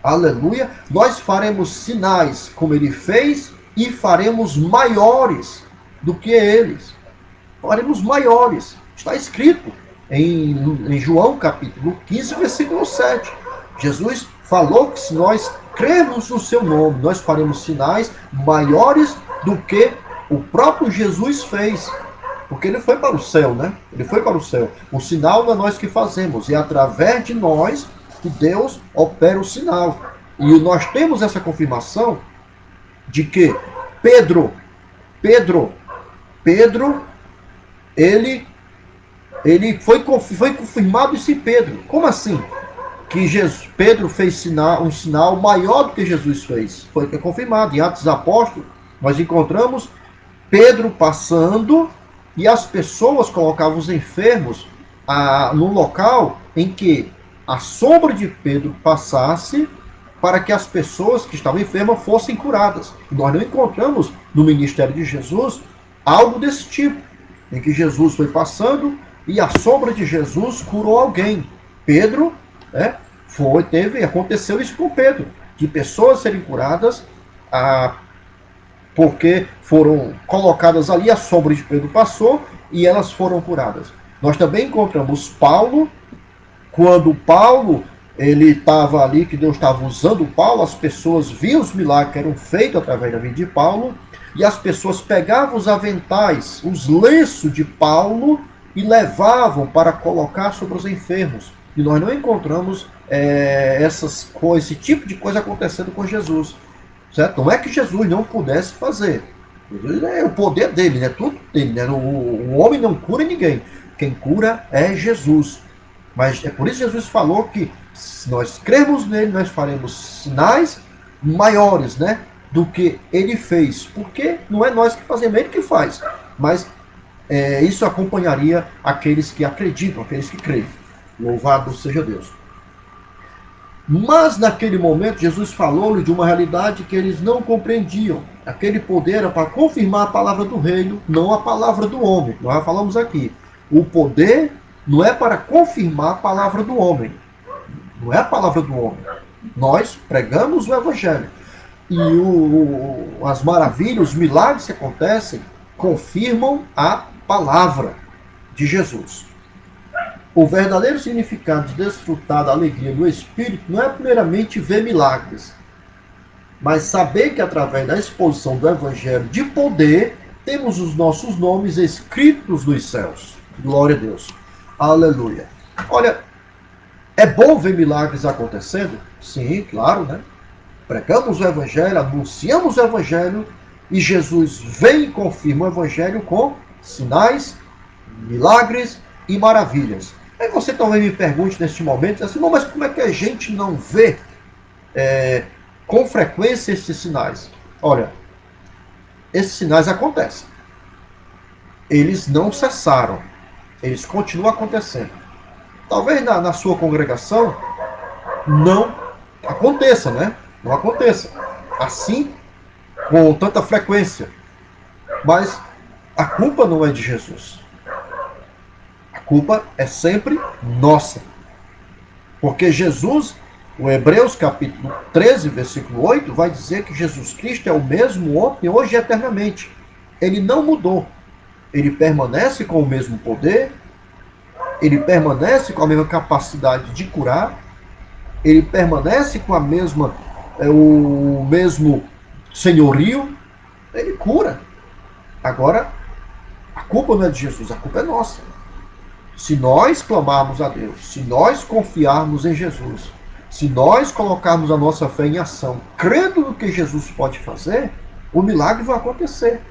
A: aleluia, nós faremos sinais como ele fez e faremos maiores do que eles. Faremos maiores. Está escrito em João capítulo 15, versículo 7. Jesus falou que se nós cremos no seu nome, nós faremos sinais maiores do que o próprio Jesus fez. Porque ele foi para o céu, né? Ele foi para o céu. O sinal não é nós que fazemos, é através de nós que Deus opera o sinal. E nós temos essa confirmação de que Pedro, Pedro, ele foi confirmado esse Pedro. Como assim? Que Pedro fez um sinal maior do que Jesus fez. Foi confirmado. Em Atos dos Apóstolos, nós encontramos Pedro passando e as pessoas colocavam os enfermos no local em que a sombra de Pedro passasse para que as pessoas que estavam enfermas fossem curadas. E nós não encontramos no ministério de Jesus algo desse tipo, em que Jesus foi passando e a sombra de Jesus curou alguém. Pedro, aconteceu isso com Pedro, de pessoas serem curadas porque foram colocadas ali, a sombra de Pedro passou e elas foram curadas. Nós também encontramos Paulo, quando Paulo ele estava ali, que Deus estava usando Paulo, as pessoas viam os milagres que eram feitos através da vida de Paulo, e as pessoas pegavam os aventais, os lenços de Paulo e levavam para colocar sobre os enfermos. E nós não encontramos essas coisas, esse tipo de coisa acontecendo com Jesus. Certo? Não é que Jesus não pudesse fazer. É o poder dele, né? Tudo dele, né? O homem não cura ninguém. Quem cura é Jesus. Mas é por isso que Jesus falou que se nós crermos nele, nós faremos sinais maiores, né? Do que ele fez. Porque não é nós que fazemos, ele que faz. Mas isso acompanharia aqueles que acreditam, aqueles que creem. Louvado seja Deus. Mas naquele momento Jesus falou-lhe de uma realidade que eles não compreendiam. Aquele poder era para confirmar a palavra do reino, não a palavra do homem. Nós já falamos aqui. O poder não é para confirmar a palavra do homem. Não é a palavra do homem. Nós pregamos o evangelho. E as maravilhas, os milagres que acontecem, confirmam a palavra de Jesus. O verdadeiro significado de desfrutar da alegria do Espírito não é primeiramente ver milagres, mas saber que através da exposição do Evangelho de poder, temos os nossos nomes escritos nos céus. Glória a Deus. Aleluia. Olha, é bom ver milagres acontecendo? Sim, claro, né? Pregamos o Evangelho, anunciamos o Evangelho, e Jesus vem e confirma o Evangelho com sinais, milagres e maravilhas. Aí você talvez me pergunte neste momento, assim, mas como é que a gente não vê com frequência esses sinais? Olha, esses sinais acontecem. Eles não cessaram. Eles continuam acontecendo. Talvez na sua congregação não aconteça, né? Não aconteça. Assim, com tanta frequência. Mas a culpa não é de Jesus. A culpa é sempre nossa. Porque Jesus, o Hebreus capítulo 13, versículo 8, vai dizer que Jesus Cristo é o mesmo ontem, hoje e eternamente. Ele não mudou. Ele permanece com o mesmo poder, ele permanece com a mesma capacidade de curar, ele permanece com o mesmo senhorio, ele cura. Agora, a culpa não é de Jesus, a culpa é nossa. Se nós clamarmos a Deus, se nós confiarmos em Jesus, se nós colocarmos a nossa fé em ação, crendo no que Jesus pode fazer, o milagre vai acontecer.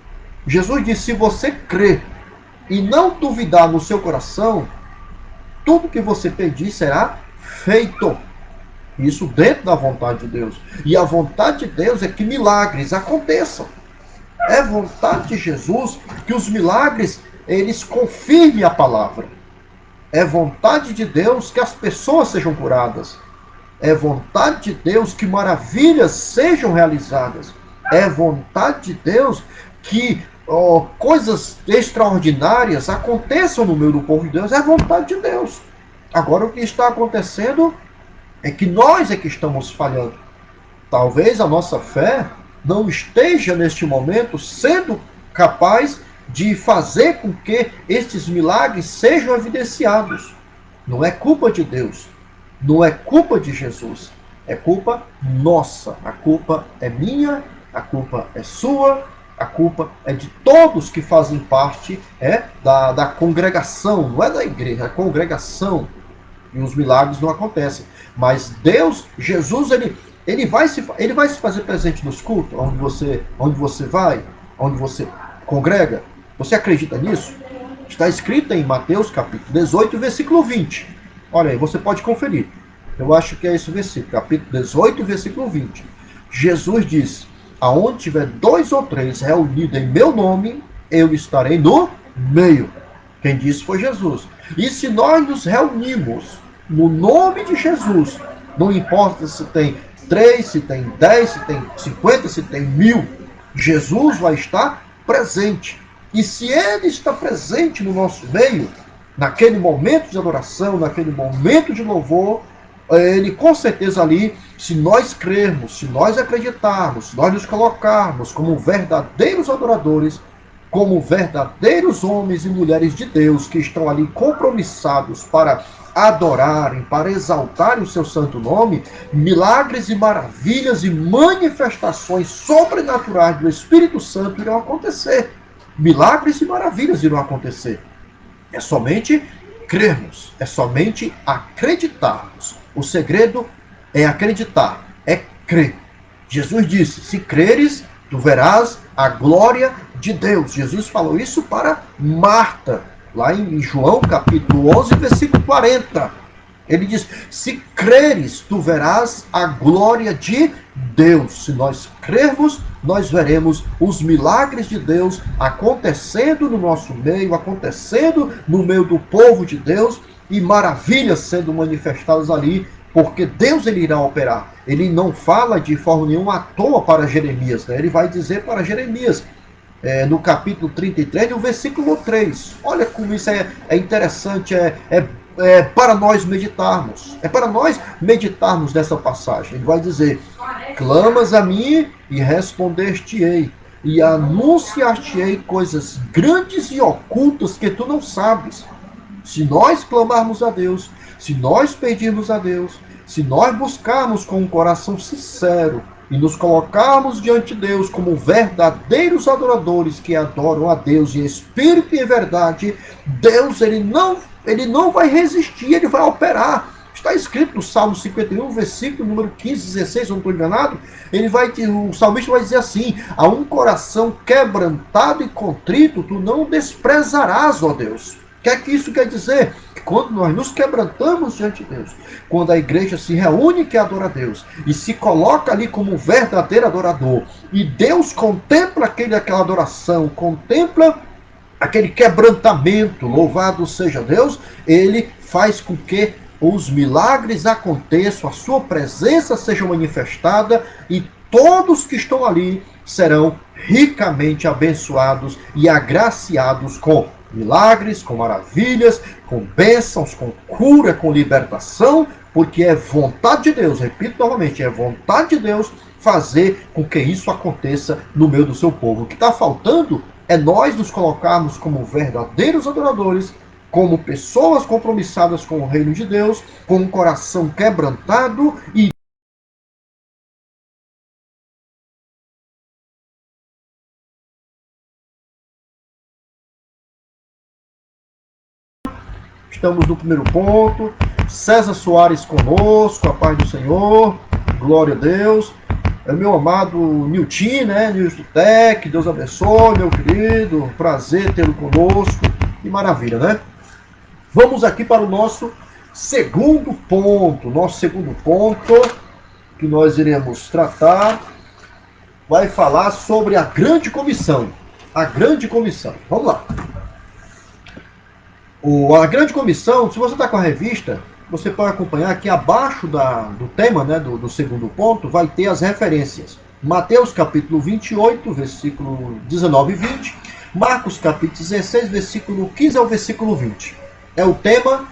A: Jesus disse, se você crer e não duvidar no seu coração, tudo que você pedir será feito. Isso dentro da vontade de Deus. E a vontade de Deus é que milagres aconteçam. É vontade de Jesus que os milagres, eles confirmem a palavra. É vontade de Deus que as pessoas sejam curadas. É vontade de Deus que maravilhas sejam realizadas. É vontade de Deus que coisas extraordinárias aconteçam no meio do povo de Deus. É vontade de Deus. Agora o que está acontecendo é que nós é que estamos falhando. Talvez a nossa fé não esteja neste momento sendo capaz de fazer com que estes milagres sejam evidenciados. Não é culpa de Deus, não é culpa de Jesus, é culpa nossa. A culpa é minha, a culpa é sua, a culpa é de todos que fazem parte da congregação, não é da igreja, é a congregação. e os milagres não acontecem. Mas Deus, Jesus, ele vai se fazer presente nos cultos, onde você vai, onde você congrega. Você acredita nisso? Está escrito em Mateus capítulo 18, versículo 20. Olha aí, você pode conferir. Eu acho que é esse versículo, capítulo 18, versículo 20. Jesus diz: aonde tiver 2 ou 3 reunidos em meu nome, eu estarei no meio. Quem disse foi Jesus. E se nós nos reunimos no nome de Jesus, não importa se tem 3, se tem 10, se tem 50, se tem 1000, Jesus vai estar presente. E se Ele está presente no nosso meio, naquele momento de adoração, naquele momento de louvor, Ele com certeza ali, se nós crermos, se nós acreditarmos, se nós nos colocarmos como verdadeiros adoradores, como verdadeiros homens e mulheres de Deus que estão ali compromissados para adorarem, para exaltarem o seu santo nome, milagres e maravilhas e manifestações sobrenaturais do Espírito Santo irão acontecer. Milagres e maravilhas irão acontecer. É somente crermos, é somente acreditarmos. O segredo é acreditar, é crer. Jesus disse: se creres, tu verás a glória de Deus. Jesus falou isso para Marta, lá em João capítulo 11, versículo 40. Ele diz: se creres, tu verás a glória de Deus. Se nós crermos, nós veremos os milagres de Deus acontecendo no nosso meio, acontecendo no meio do povo de Deus, e maravilhas sendo manifestadas ali, porque Deus ele irá operar. Ele não fala de forma nenhuma à toa para Jeremias, né? Ele vai dizer para Jeremias, no capítulo 33, no versículo 3. Olha como isso é interessante, é para nós meditarmos. É para nós meditarmos nessa passagem. Ele vai dizer: clamas a mim e responder-te-ei, e anunciar-te-ei coisas grandes e ocultas que tu não sabes. Se nós clamarmos a Deus, se nós pedirmos a Deus, se nós buscarmos com um coração sincero e nos colocarmos diante de Deus como verdadeiros adoradores que adoram a Deus em espírito e em verdade, Deus ele não vai resistir, ele vai operar. Está escrito no Salmo 51, versículo número 15, 16, se não estou enganado. O salmista vai dizer assim: a um coração quebrantado e contrito, tu não desprezarás, ó Deus. O que é que isso quer dizer? Que quando nós nos quebrantamos diante de Deus, quando a igreja se reúne que adora a Deus, e se coloca ali como um verdadeiro adorador, e Deus contempla aquela adoração, contempla aquele quebrantamento, louvado seja Deus, ele faz com que os milagres aconteçam, a sua presença seja manifestada, e todos que estão ali serão ricamente abençoados e agraciados com milagres, com maravilhas, com bênçãos, com cura, com libertação, porque é vontade de Deus, repito novamente, é vontade de Deus fazer com que isso aconteça no meio do seu povo. O que está faltando é nós nos colocarmos como verdadeiros adoradores, como pessoas compromissadas com o reino de Deus, com um coração quebrantado e estamos no primeiro ponto. César Soares conosco, a paz do Senhor, glória a Deus. É meu amado Nilton, né? Nilton Tech, Deus abençoe, meu querido. Prazer tê-lo conosco. Que maravilha, né? Vamos aqui para o nosso segundo ponto. Nosso segundo ponto que nós iremos tratar vai falar sobre a grande comissão. A grande comissão. Vamos lá. A grande comissão, se você está com a revista, você pode acompanhar aqui abaixo do tema, né, do segundo ponto, vai ter as referências. Mateus capítulo 28, versículo 19 e 20. Marcos capítulo 16, versículo 15 ao versículo 20. É o tema,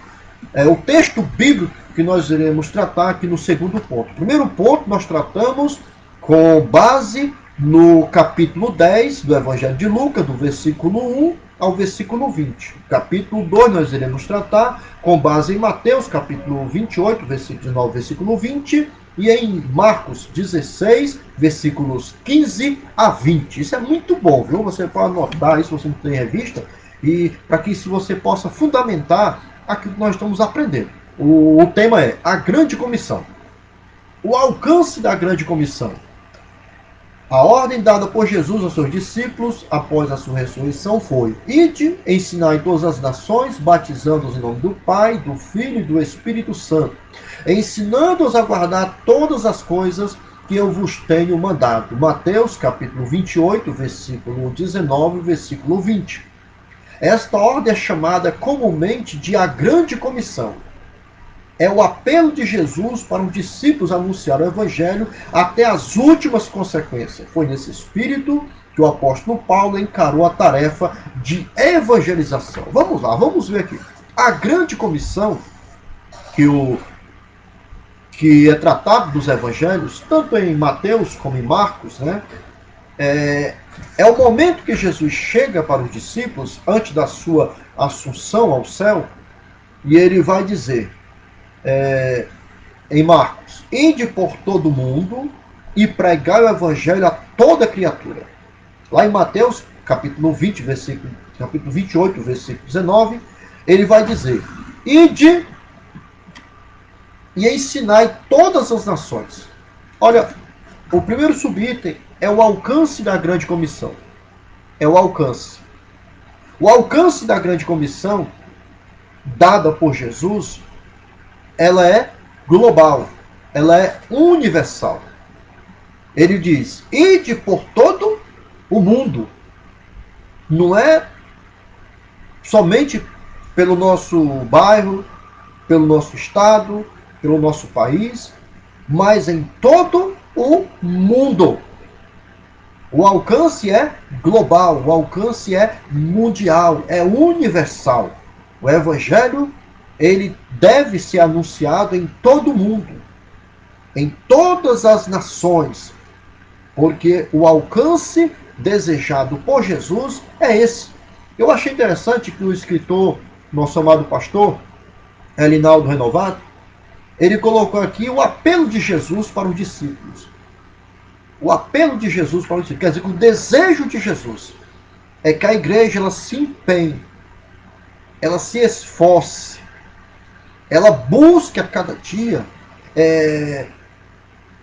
A: é o texto bíblico que nós iremos tratar aqui no segundo ponto. Primeiro ponto, nós tratamos com base no capítulo 10 do Evangelho de Lucas, do versículo 1 ao versículo 20. Capítulo 2 nós iremos tratar com base em Mateus, capítulo 28, versículo 19, versículo 20, e em Marcos 16, versículos 15 a 20. Isso é muito bom, viu? Você pode anotar isso se você não tem revista, e para que isso você possa fundamentar aquilo que nós estamos aprendendo. O tema é a Grande Comissão. O alcance da Grande Comissão. A ordem dada por Jesus aos seus discípulos após a sua ressurreição foi: ide, ensinai todas as nações, batizando-os em nome do Pai, do Filho e do Espírito Santo, ensinando-os a guardar todas as coisas que eu vos tenho mandado. Mateus capítulo 28, versículo 19, versículo 20. Esta ordem é chamada comumente de a Grande Comissão. É o apelo de Jesus para os discípulos anunciar o Evangelho até as últimas consequências. Foi nesse espírito que o apóstolo Paulo encarou a tarefa de evangelização. Vamos lá, vamos ver aqui. A grande comissão que é tratado dos evangelhos, tanto em Mateus como em Marcos, né? É o momento que Jesus chega para os discípulos, antes da sua assunção ao céu, e ele vai dizer, em Marcos: ide por todo mundo e pregai o evangelho a toda criatura. Lá em Mateus, capítulo 20, capítulo 28, versículo 19, ele vai dizer: ide e ensinai todas as nações. Olha, o primeiro subitem é o alcance da grande comissão. É o alcance. O alcance da grande comissão, dada por Jesus, ela é global, ela é universal. Ele diz: ide por todo o mundo. Não é somente pelo nosso bairro, pelo nosso estado, pelo nosso país, mas em todo o mundo. O alcance é global, o alcance é mundial, é universal. O evangelho, ele deve ser anunciado em todo o mundo, em todas as nações, porque o alcance desejado por Jesus é esse. Eu achei interessante que o escritor, nosso amado pastor, Elinaldo Renovado, ele colocou aqui o apelo de Jesus para os discípulos. O apelo de Jesus para os discípulos, quer dizer, que o desejo de Jesus é que a igreja ela se empenhe, ela se esforce, ela busque a cada dia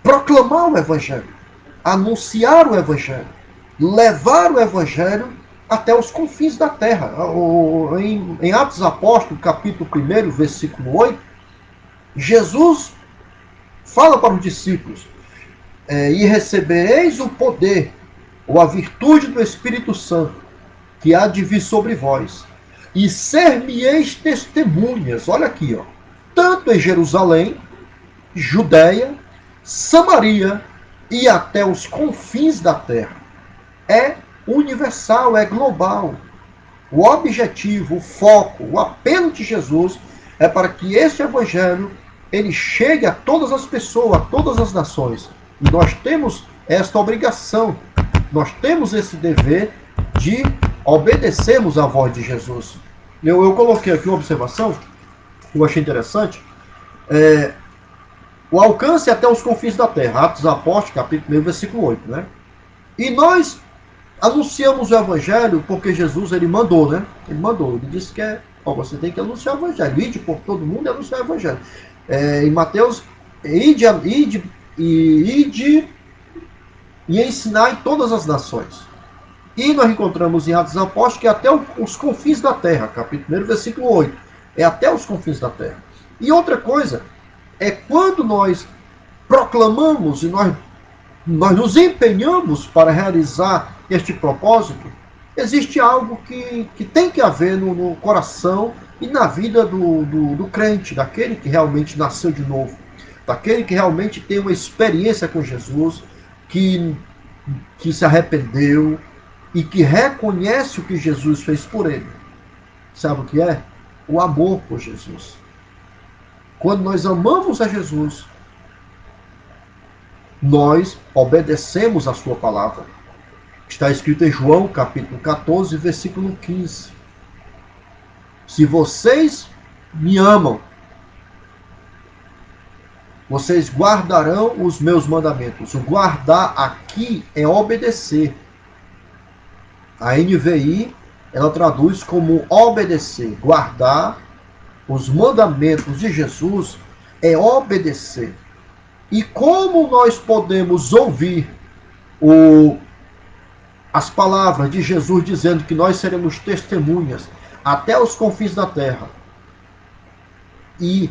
A: proclamar o Evangelho, anunciar o Evangelho, levar o Evangelho até os confins da terra. Em Atos Apóstolos, capítulo 1, versículo 8, Jesus fala para os discípulos: e recebereis o poder, ou a virtude do Espírito Santo, que há de vir sobre vós, e ser-me-eis testemunhas, olha aqui, tanto em Jerusalém, Judeia, Samaria e até os confins da terra. É universal, é global. O objetivo, o foco, o apelo de Jesus é para que este evangelho ele chegue a todas as pessoas, a todas as nações. E nós temos esta obrigação, nós temos esse dever de obedecermos à voz de Jesus. Eu coloquei aqui uma observação que eu achei interessante. O alcance até os confins da terra. Atos Apóstolos, capítulo 1, versículo 8, né? E nós anunciamos o evangelho porque Jesus, ele mandou, né? Ele disse que você tem que anunciar o evangelho. Ide por todo mundo e anunciar o evangelho. Em Mateus, ide e ensinai todas as nações. E nós encontramos em Atos Apóstolos que até os confins da terra, capítulo 1, versículo 8. É até os confins da terra. E outra coisa, é quando nós proclamamos e nós nos empenhamos para realizar este propósito, existe algo que tem que haver no coração e na vida do crente, daquele que realmente nasceu de novo, daquele que realmente tem uma experiência com Jesus, que se arrependeu e que reconhece o que Jesus fez por ele. Sabe o que é? O amor por Jesus. Quando nós amamos a Jesus, nós obedecemos a sua palavra. Está escrito em João, capítulo 14, versículo 15. Se vocês me amam, vocês guardarão os meus mandamentos. O guardar aqui é obedecer. A NVI, ela traduz como obedecer. Guardar os mandamentos de Jesus é obedecer. E como nós podemos ouvir as palavras de Jesus dizendo que nós seremos testemunhas até os confins da terra e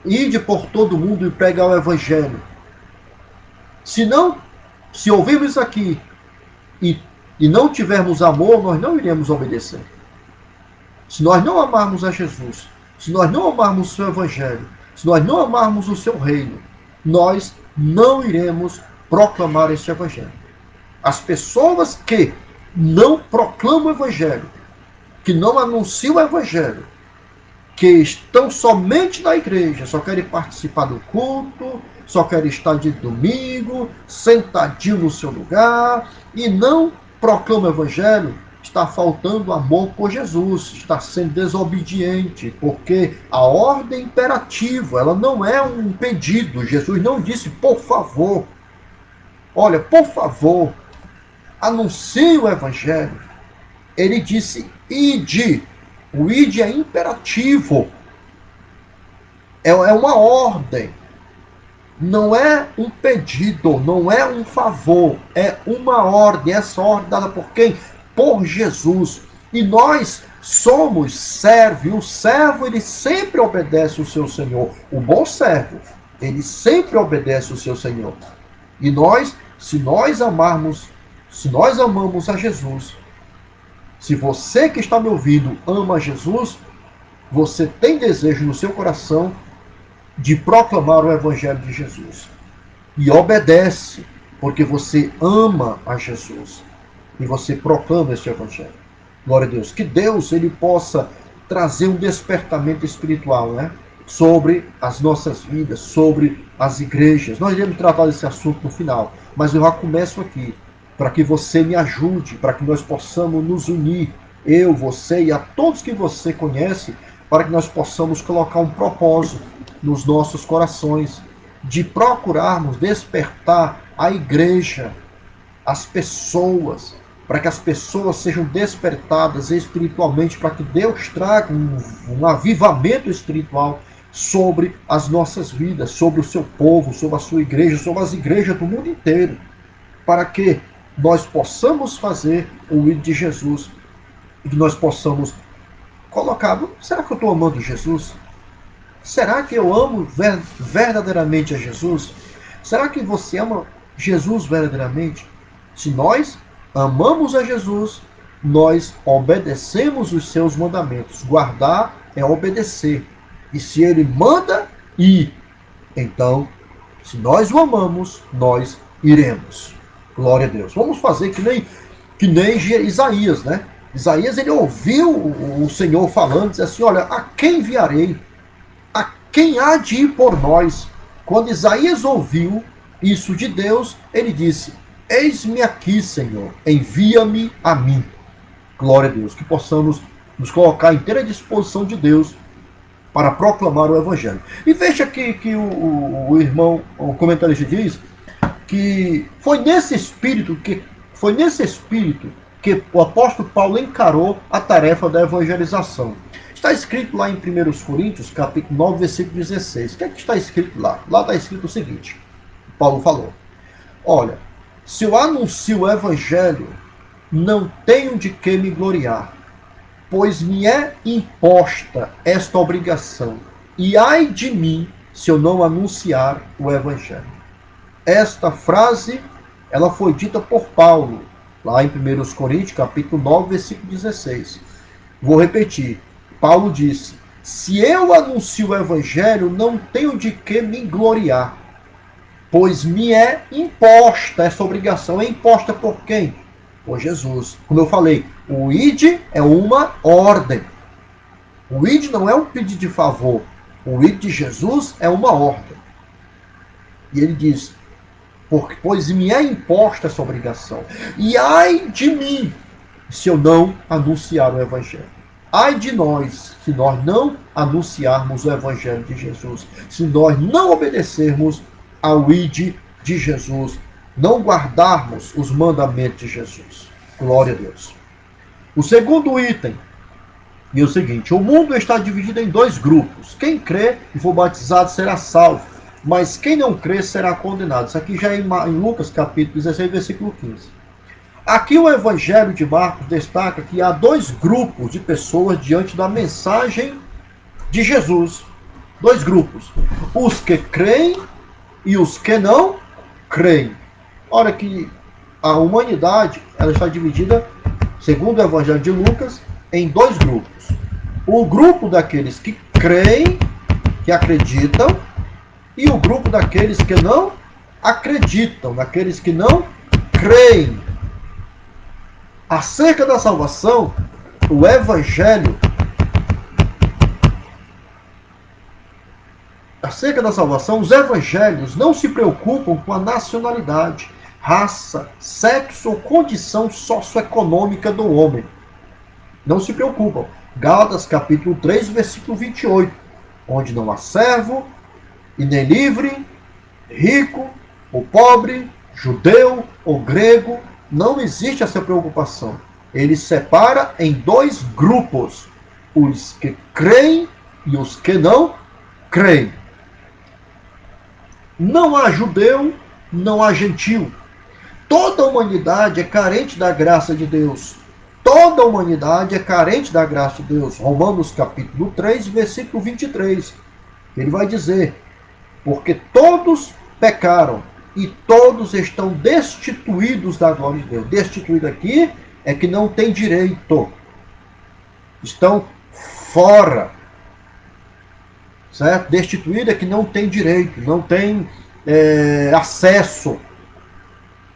A: ide por todo mundo e pregar o evangelho. Se ouvirmos isso aqui e não tivermos amor, nós não iremos obedecer. Se nós não amarmos a Jesus, se nós não amarmos o seu evangelho, se nós não amarmos o seu reino, nós não iremos proclamar este evangelho. As pessoas que não proclamam o evangelho, que não anunciam o evangelho, que estão somente na igreja, só querem participar do culto, só querem estar de domingo, sentadinho no seu lugar, e não proclamam o evangelho, está faltando amor por Jesus, está sendo desobediente, porque a ordem imperativa, ela não é um pedido. Jesus não disse, por favor, olha, por favor, anuncie o evangelho. Ele disse, ide. O ide é imperativo. É uma ordem. Não é um pedido, não é um favor, é uma ordem. Essa ordem dada por quem? Por Jesus. E nós somos servos. E o servo, ele sempre obedece o seu Senhor. O bom servo, ele sempre obedece o seu Senhor. E nós, se nós amamos a Jesus, se você que está me ouvindo ama Jesus, você tem desejo no seu coração de proclamar o evangelho de Jesus. E obedece, porque você ama a Jesus. E você proclama este evangelho. Glória a Deus. Que Deus ele possa trazer um despertamento espiritual, né? Sobre as nossas vidas, sobre as igrejas. Nós iremos tratar desse assunto no final, mas eu já começo aqui, para que você me ajude, para que nós possamos nos unir, eu, você e a todos que você conhece, para que nós possamos colocar um propósito nos nossos corações, de procurarmos despertar a igreja, as pessoas, para que as pessoas sejam despertadas espiritualmente, para que Deus traga um avivamento espiritual sobre as nossas vidas, sobre o seu povo, sobre a sua igreja, sobre as igrejas do mundo inteiro, para que nós possamos fazer o id de Jesus e que nós possamos colocar, será que eu estou amando Jesus? Será que eu amo verdadeiramente a Jesus? Será que você ama Jesus verdadeiramente? Se nós amamos a Jesus, nós obedecemos os seus mandamentos. Guardar é obedecer. E se ele manda ir, então, se nós o amamos, nós iremos. Glória a Deus. Vamos fazer que nem Isaías, né? Isaías, ele ouviu o Senhor falando, disse assim, olha, a quem enviarei? A quem há de ir por nós? Quando Isaías ouviu isso de Deus, ele disse, eis-me aqui, Senhor, envia-me a mim. Glória a Deus, que possamos nos colocar à inteira disposição de Deus para proclamar o Evangelho. E veja que o irmão, o comentarista diz, que foi nesse espírito que o apóstolo Paulo encarou a tarefa da evangelização. Está escrito lá em 1 Coríntios, capítulo 9, versículo 16. O que é que está escrito lá? Lá está escrito o seguinte, Paulo falou, olha, se eu anuncio o evangelho, não tenho de que me gloriar, pois me é imposta esta obrigação, e ai de mim se eu não anunciar o evangelho. Esta frase, ela foi dita por Paulo, lá em 1 Coríntios, capítulo 9, versículo 16. Vou repetir. Paulo disse, se eu anuncio o evangelho, não tenho de que me gloriar, pois me é imposta essa obrigação. É imposta por quem? Por Jesus. Como eu falei, o id é uma ordem. O id não é um pedido de favor. O id de Jesus é uma ordem. E ele diz, pois me é imposta essa obrigação. E ai de mim, se eu não anunciar o evangelho. Ai de nós, se nós não anunciarmos o evangelho de Jesus. Se nós não obedecermos ao id de Jesus. Não guardarmos os mandamentos de Jesus. Glória a Deus. O segundo item E é o seguinte: o mundo está dividido em dois grupos. Quem crê e for batizado será salvo, mas quem não crê será condenado. Isso aqui já é em Lucas capítulo 16, versículo 15. Aqui o Evangelho de Marcos destaca que há dois grupos de pessoas diante da mensagem de Jesus. Dois grupos: os que creem e os que não creem. Olha que a humanidade ela está dividida, segundo o Evangelho de Lucas, em dois grupos. O grupo daqueles que creem, que acreditam, e o grupo daqueles que não acreditam, daqueles que não creem. Acerca da salvação, o Evangelho, acerca da salvação, os evangelhos não se preocupam com a nacionalidade, raça, sexo ou condição socioeconômica do homem. Não se preocupam. Gálatas capítulo 3, versículo 28, onde não há servo e nem livre, rico ou pobre, judeu ou grego, não existe essa preocupação. Ele separa em dois grupos: os que creem e os que não creem. Não há judeu, não há gentil. Toda a humanidade é carente da graça de Deus. Toda a humanidade é carente da graça de Deus. Romanos capítulo 3, versículo 23. Ele vai dizer: porque todos pecaram e todos estão destituídos da glória de Deus. Destituído aqui é que não tem direito. Estão fora. Certo? Destituído é que não tem direito, não tem acesso.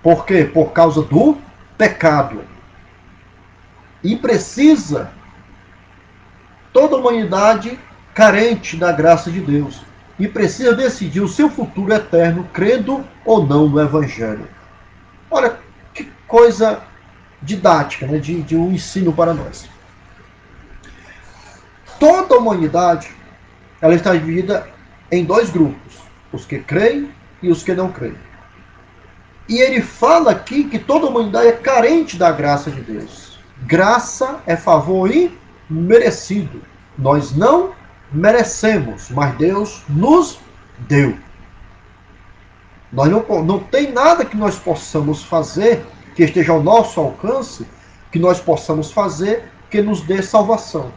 A: Por quê? Por causa do pecado. E precisa toda a humanidade carente da graça de Deus. E precisa decidir o seu futuro eterno, crendo ou não no Evangelho. Olha que coisa didática, né? de um ensino para nós. Toda a humanidade ela está dividida em dois grupos: os que creem e os que não creem. E ele fala aqui que toda a humanidade é carente da graça de Deus. Graça é favor imerecido. Nós não merecemos, mas Deus nos deu. Não tem nada que nós possamos fazer, que esteja ao nosso alcance, que nós possamos fazer, que nos dê salvação.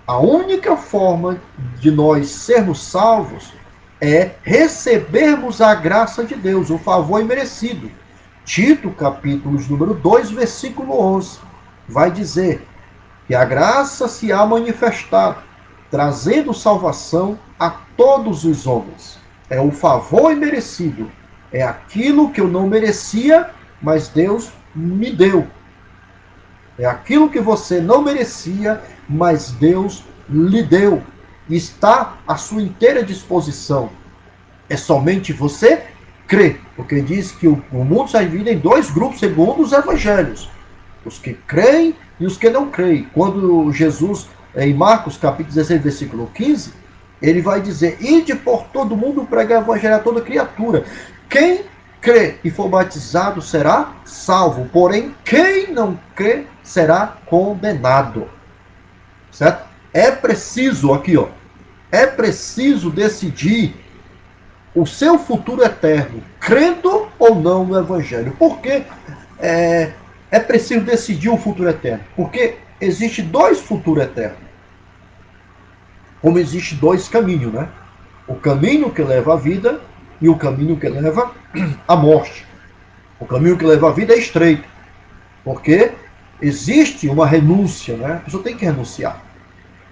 A: A única forma de nós sermos salvos é recebermos a graça de Deus, o favor imerecido. Tito, capítulo número 2, versículo 11, vai dizer que a graça se há manifestado, trazendo salvação a todos os homens. É o favor imerecido, é aquilo que eu não merecia, mas Deus me deu. É aquilo que você não merecia, mas Deus lhe deu. Está à sua inteira disposição. É somente você crer. Porque diz que o mundo está dividido em dois grupos, segundo os evangelhos: os que creem e os que não creem. Quando Jesus, em Marcos capítulo 16, versículo 15, ele vai dizer: ide por todo mundo pregar o evangelho a toda criatura. Quem crê e for batizado será salvo, porém quem não crê será condenado. Certo? É preciso, aqui ó, é preciso decidir o seu futuro eterno, crendo ou não no Evangelho. Por que é preciso decidir o futuro eterno? Porque existe dois futuros eternos. Como existe dois caminhos, né? O caminho que leva à vida e o caminho que leva à morte. O caminho que leva à vida é estreito, porque existe uma renúncia, né? A pessoa tem que renunciar.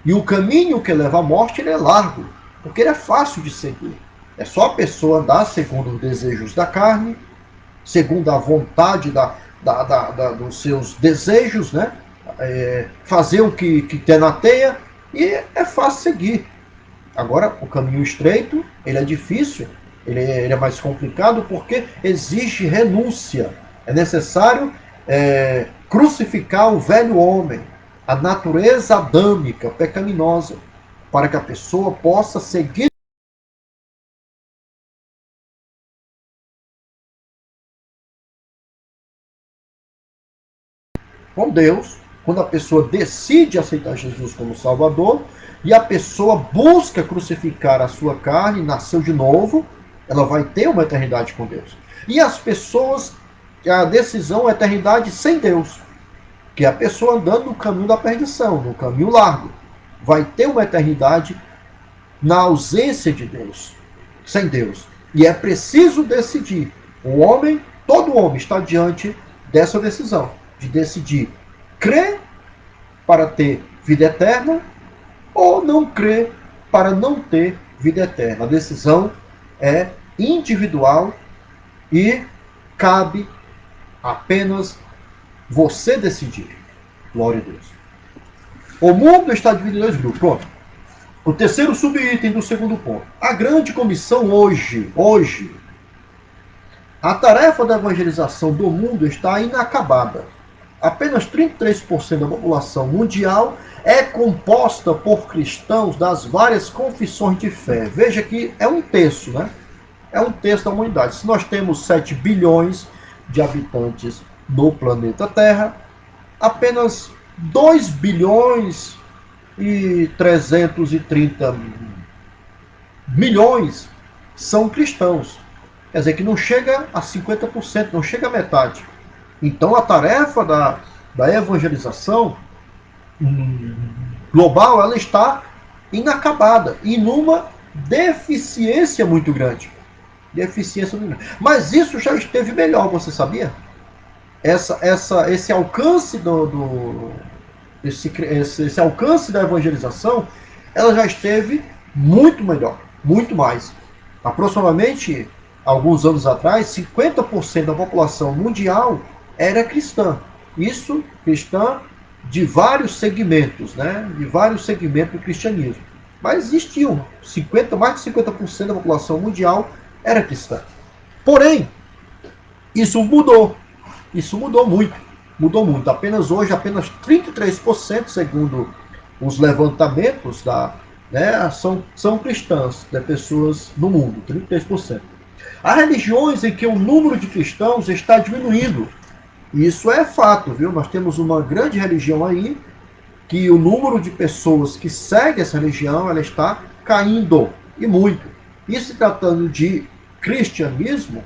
A: E o caminho que leva à morte ele é largo, porque ele é fácil de seguir. É só a pessoa andar segundo os desejos da carne, segundo a vontade dos seus desejos, né? Fazer o que tem na teia, e é fácil seguir. Agora, o caminho estreito, ele é difícil, ele é mais complicado, porque exige renúncia. É necessário crucificar o velho homem, a natureza adâmica, pecaminosa, para que a pessoa possa seguir com Deus quando a pessoa decide aceitar Jesus como Salvador e a pessoa busca crucificar a sua carne, nasceu de novo, ela vai ter uma eternidade com Deus. E as pessoas, a decisão é a eternidade sem Deus, que é a pessoa andando no caminho da perdição, no caminho largo. Vai ter uma eternidade na ausência de Deus, sem Deus. E é preciso decidir. O homem, todo homem está diante dessa decisão, de decidir crer para ter vida eterna ou não crer para não ter vida eterna. A decisão é individual e cabe apenas você decidir. Glória a Deus. O mundo está dividido em dois grupos. Pronto. O terceiro subitem do segundo ponto. A grande comissão hoje, a tarefa da evangelização do mundo está inacabada. Apenas 33% da população mundial é composta por cristãos das várias confissões de fé. Veja que é um terço, né? É um terço da humanidade. Se nós temos 7 bilhões de habitantes no planeta Terra, apenas 2 bilhões e 330 milhões são cristãos. Quer dizer que não chega a 50%, não chega a metade. Então a tarefa da evangelização global, ela está inacabada e numa deficiência muito grande. Mas isso já esteve melhor, você sabia? Esse alcance esse alcance da evangelização, ela já esteve muito melhor, muito mais. Aproximadamente, alguns anos atrás, 50% da população mundial era cristã. Isso, cristã de vários segmentos, né? De vários segmentos do cristianismo. Mas existiam mais de 50% da população mundial era cristã. Porém, isso mudou. Isso mudou muito. Mudou muito. Apenas 33%, segundo os levantamentos são cristãs, de pessoas no mundo, 33%. Há religiões em que o número de cristãos está diminuindo. Isso é fato, viu? Nós temos uma grande religião aí que o número de pessoas que segue essa religião, ela está caindo, e muito. E se tratando de cristianismo,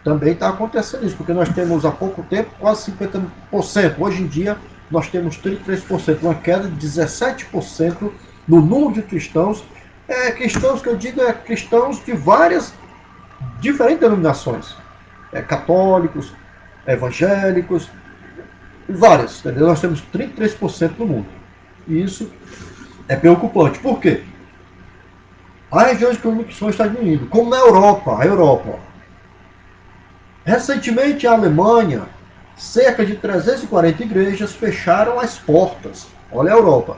A: também está acontecendo isso, porque nós temos há pouco tempo quase 50%. Hoje em dia, nós temos 33%, uma queda de 17% no número de cristãos. Cristãos que eu digo cristãos de várias diferentes denominações. Católicos, evangélicos, várias. Entendeu? Nós temos 33% no mundo. E isso é preocupante. Por quê? Há regiões que a missão está diminuindo, como na Europa. A Europa. Recentemente, a Alemanha, cerca de 340 igrejas fecharam as portas. Olha a Europa.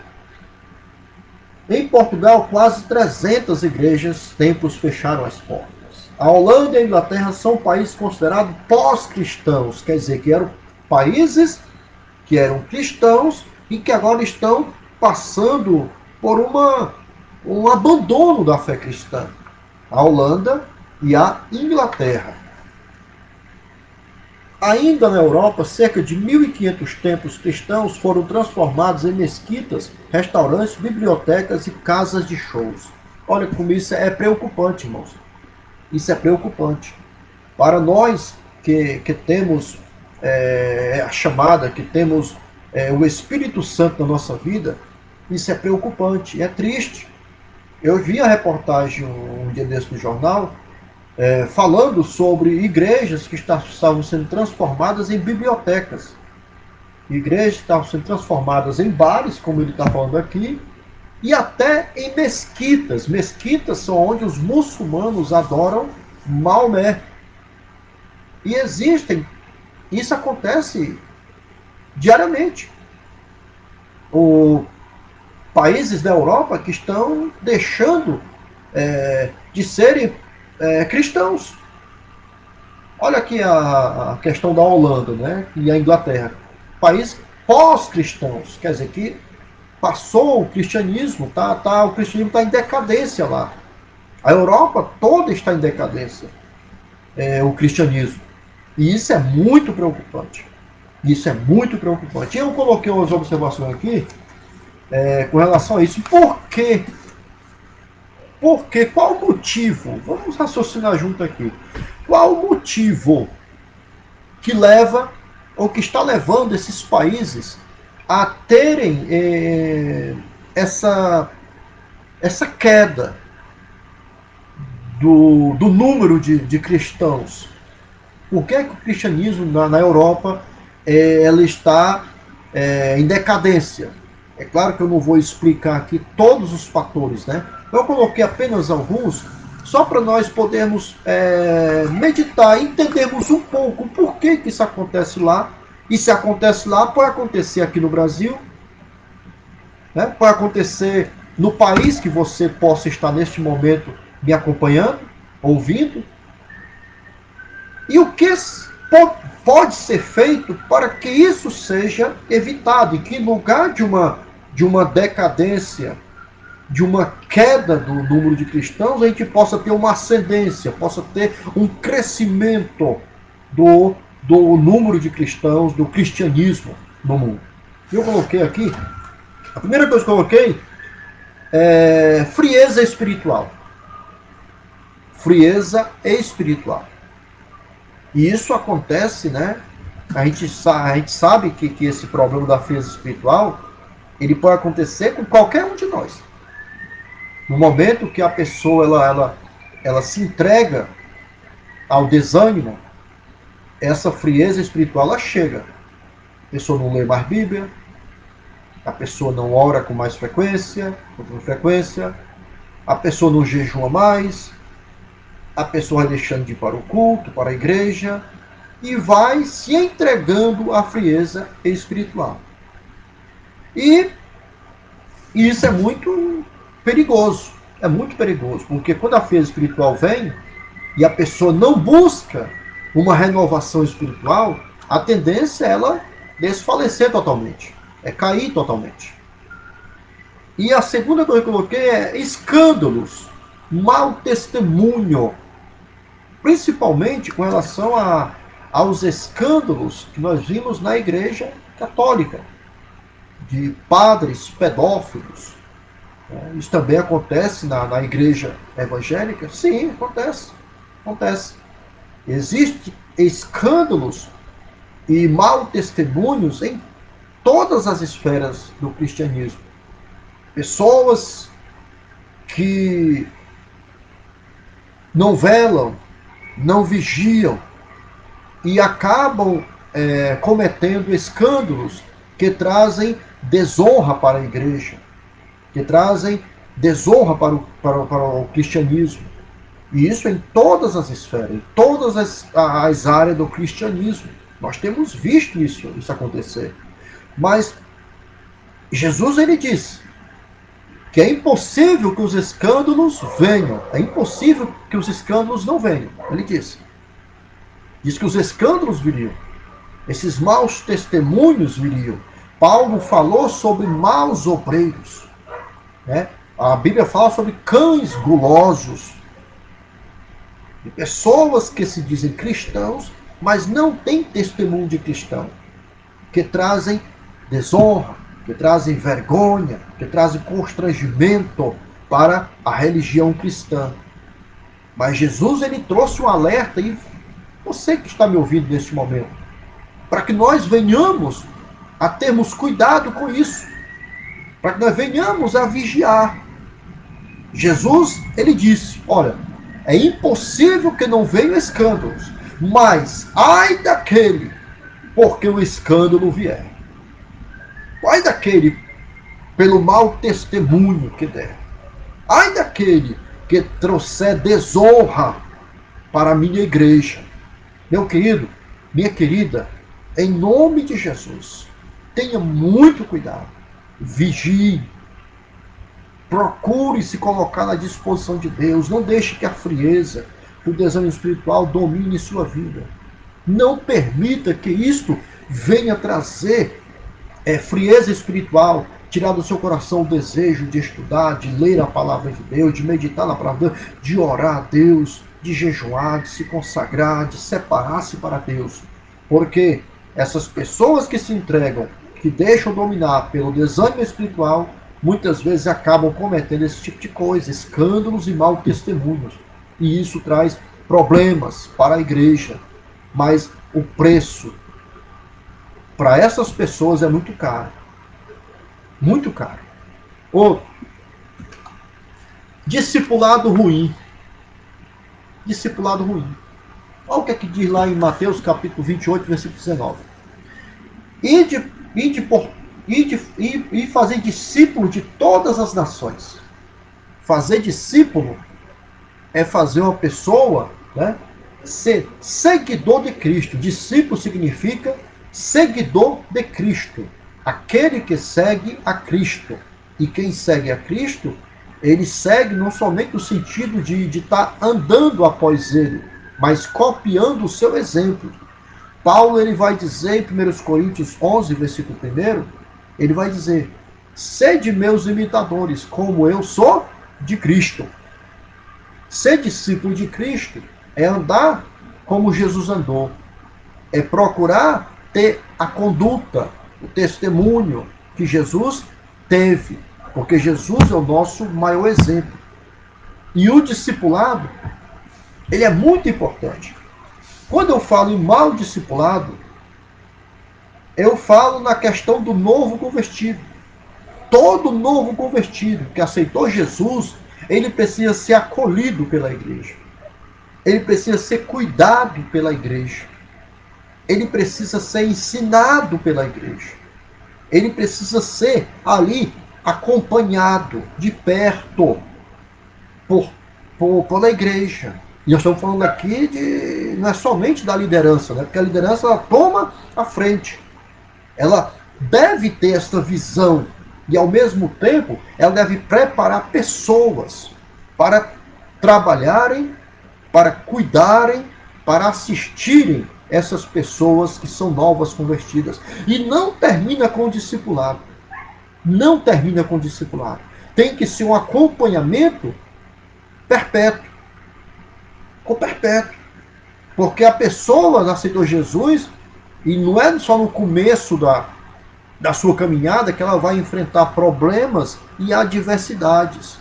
A: Em Portugal, quase 300 igrejas, templos fecharam as portas. A Holanda e a Inglaterra são países considerados pós-cristãos, quer dizer, que eram países que eram cristãos e que agora estão passando por um abandono da fé cristã. A Holanda e a Inglaterra. Ainda na Europa, cerca de 1.500 templos cristãos foram transformados em mesquitas, restaurantes, bibliotecas e casas de shows. Olha como isso é preocupante, irmãos. Isso é preocupante. Para nós que temos a chamada, que temos o Espírito Santo na nossa vida, isso é preocupante, é triste. Eu vi a reportagem um dia desse no jornal, falando sobre igrejas que estavam sendo transformadas em bibliotecas. Igrejas que estavam sendo transformadas em bares, como ele está falando aqui, e até em mesquitas. Mesquitas são onde os muçulmanos adoram Maomé. E isso acontece diariamente. Países da Europa que estão deixando de serem cristãos. Olha aqui a questão da Holanda, né, e a Inglaterra. País pós-cristãos, quer dizer que passou o cristianismo, o cristianismo está em decadência lá. A Europa toda está em decadência, o cristianismo. E isso é muito preocupante. Isso é muito preocupante. Eu coloquei umas observações aqui com relação a isso. Por quê? Por quê? Qual o motivo? Vamos raciocinar junto aqui. Qual o motivo que leva ou que está levando esses países a terem essa queda do número de cristãos? Por que, é que o cristianismo na Europa ela está em decadência? É claro que eu não vou explicar aqui todos os fatores, né? Eu coloquei apenas alguns, só para nós podermos meditar e entendermos um pouco por que isso acontece lá. E se acontece lá, pode acontecer aqui no Brasil, né? Pode acontecer no país que você possa estar neste momento me acompanhando, ouvindo. E o que pode ser feito para que isso seja evitado? Em que lugar de uma decadência, de uma queda do número de cristãos, a gente possa ter uma ascendência, possa ter um crescimento do número de cristãos, do cristianismo no mundo. Eu coloquei aqui, a primeira coisa que eu coloquei é frieza espiritual. Frieza espiritual. E isso acontece, né? A gente sabe que esse problema da frieza espiritual, ele pode acontecer com qualquer um de nós. No momento que a pessoa ela se entrega ao desânimo, essa frieza espiritual ela chega. A pessoa não lê mais Bíblia, a pessoa não ora com mais frequência, a pessoa não jejua mais, a pessoa vai deixando de ir para o culto, para a igreja, e vai se entregando à frieza espiritual. E isso é muito perigoso. É muito perigoso, porque quando a frieza espiritual vem e a pessoa não busca uma renovação espiritual, a tendência é ela desfalecer totalmente, é cair totalmente. E a segunda coisa que eu coloquei é escândalos, mau testemunho, principalmente com relação aos escândalos que nós vimos na Igreja Católica, de padres pedófilos. Isso também acontece na Igreja Evangélica? Sim, acontece. Acontece. Existem escândalos e maus testemunhos em todas as esferas do cristianismo. Pessoas que não velam, não vigiam e acabam cometendo escândalos que trazem desonra para a igreja, que trazem desonra para o cristianismo. E isso em todas as esferas, em todas as áreas do cristianismo. Nós temos visto isso acontecer. Mas Jesus ele disse que é impossível que os escândalos venham. É impossível que os escândalos não venham. Ele disse. Diz que os escândalos viriam. Esses maus testemunhos viriam. Paulo falou sobre maus obreiros. Né? A Bíblia fala sobre cães gulosos. De pessoas que se dizem cristãos, mas não têm testemunho de cristão. Que trazem desonra, que trazem vergonha, que trazem constrangimento para a religião cristã. Mas Jesus ele trouxe um alerta, e você que está me ouvindo neste momento, para que nós venhamos a termos cuidado com isso, para que nós venhamos a vigiar. Jesus ele disse, olha, é impossível que não venham escândalos, mas ai daquele porque o escândalo vier. Ai daquele pelo mau testemunho que der. Ai daquele que trouxer desonra para a minha igreja. Meu querido, minha querida, em nome de Jesus, tenha muito cuidado. Vigie. Procure se colocar na disposição de Deus. Não deixe que a frieza, que o desânimo espiritual domine sua vida. Não permita que isto venha trazer frieza espiritual, tirar do seu coração o desejo de estudar, de ler a palavra de Deus, de meditar na palavra de Deus, de orar a Deus, de jejuar, de se consagrar, de separar-se para Deus. Porque Essas pessoas que se entregam, que deixam dominar pelo desânimo espiritual, muitas vezes acabam cometendo esse tipo de coisa, escândalos e maus testemunhos. E isso traz problemas para a igreja. Mas o preço para essas pessoas é muito caro. Muito caro. O discipulado ruim. Discipulado ruim. Olha o que é que diz lá em Mateus capítulo 28, versículo 19. E fazer discípulo de todas as nações. Fazer discípulo é fazer uma pessoa, né, ser seguidor de Cristo. Discípulo significa seguidor de Cristo. Aquele que segue a Cristo. E quem segue a Cristo, ele segue não somente no sentido de estar andando após ele, mas copiando o seu exemplo. Paulo ele vai dizer em 1 Coríntios 11, versículo 1, ele vai dizer: sede meus imitadores, como eu sou de Cristo. Ser discípulo de Cristo é andar como Jesus andou. É procurar ter a conduta, o testemunho que Jesus teve. Porque Jesus é o nosso maior exemplo. E o discipulado, ele é muito importante. Quando eu falo em mal discipulado, eu falo na questão do novo convertido. Todo novo convertido que aceitou Jesus, ele precisa ser acolhido pela igreja. Ele precisa ser cuidado pela igreja. Ele precisa ser ensinado pela igreja. Ele precisa ser ali acompanhado de perto pela igreja. E nós estamos falando aqui não é somente da liderança, né? Porque a liderança ela toma a frente. Ela deve ter essa visão e, ao mesmo tempo, ela deve preparar pessoas para trabalharem, para cuidarem, para assistirem essas pessoas que são novas convertidas. E não termina com o discipulado. Não termina com o discipulado. Tem que ser um acompanhamento perpétuo. Com perpétuo. Porque a pessoa aceitou Jesus e não é só no começo da sua caminhada que ela vai enfrentar problemas e adversidades.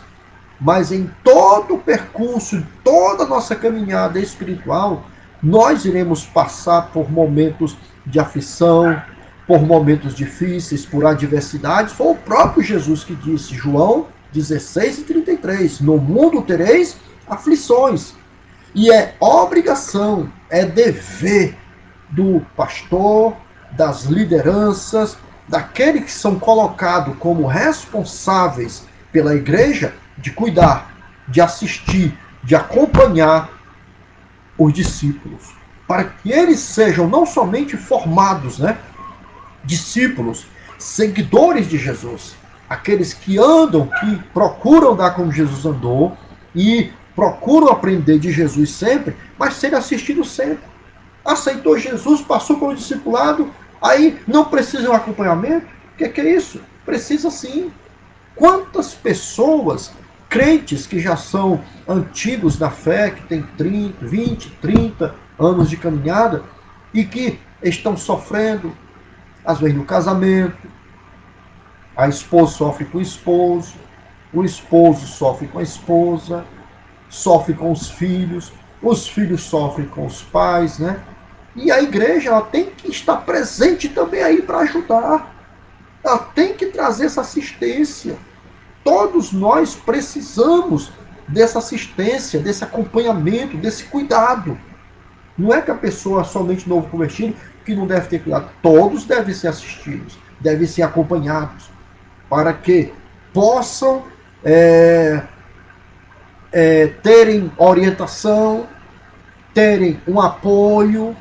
A: Mas em todo o percurso, em toda a nossa caminhada espiritual, nós iremos passar por momentos de aflição, por momentos difíceis, por adversidades. Foi o próprio Jesus que disse, João 16:33, no mundo tereis aflições. E é obrigação, é dever do pastor, das lideranças, daqueles que são colocados como responsáveis pela igreja, de cuidar, de assistir, de acompanhar os discípulos, para que eles sejam não somente formados, né, discípulos, seguidores de Jesus, aqueles que andam, que procuram dar como Jesus andou e procuram aprender de Jesus sempre, mas serem assistidos sempre. Aceitou Jesus, passou pelo discipulado, aí não precisa de um acompanhamento? O que é isso? Precisa sim. Quantas pessoas, crentes que já são antigos da fé, que têm 30, 20, 30 anos de caminhada e que estão sofrendo, às vezes no casamento, a esposa sofre com o esposo sofre com a esposa, sofre com os filhos sofrem com os pais, né? E a igreja ela tem que estar presente também aí para ajudar. Ela tem que trazer essa assistência. Todos nós precisamos dessa assistência, desse acompanhamento, desse cuidado. Não é que a pessoa somente novo convertido que não deve ter cuidado. Todos devem ser assistidos, devem ser acompanhados, para que possam terem orientação, terem um apoio,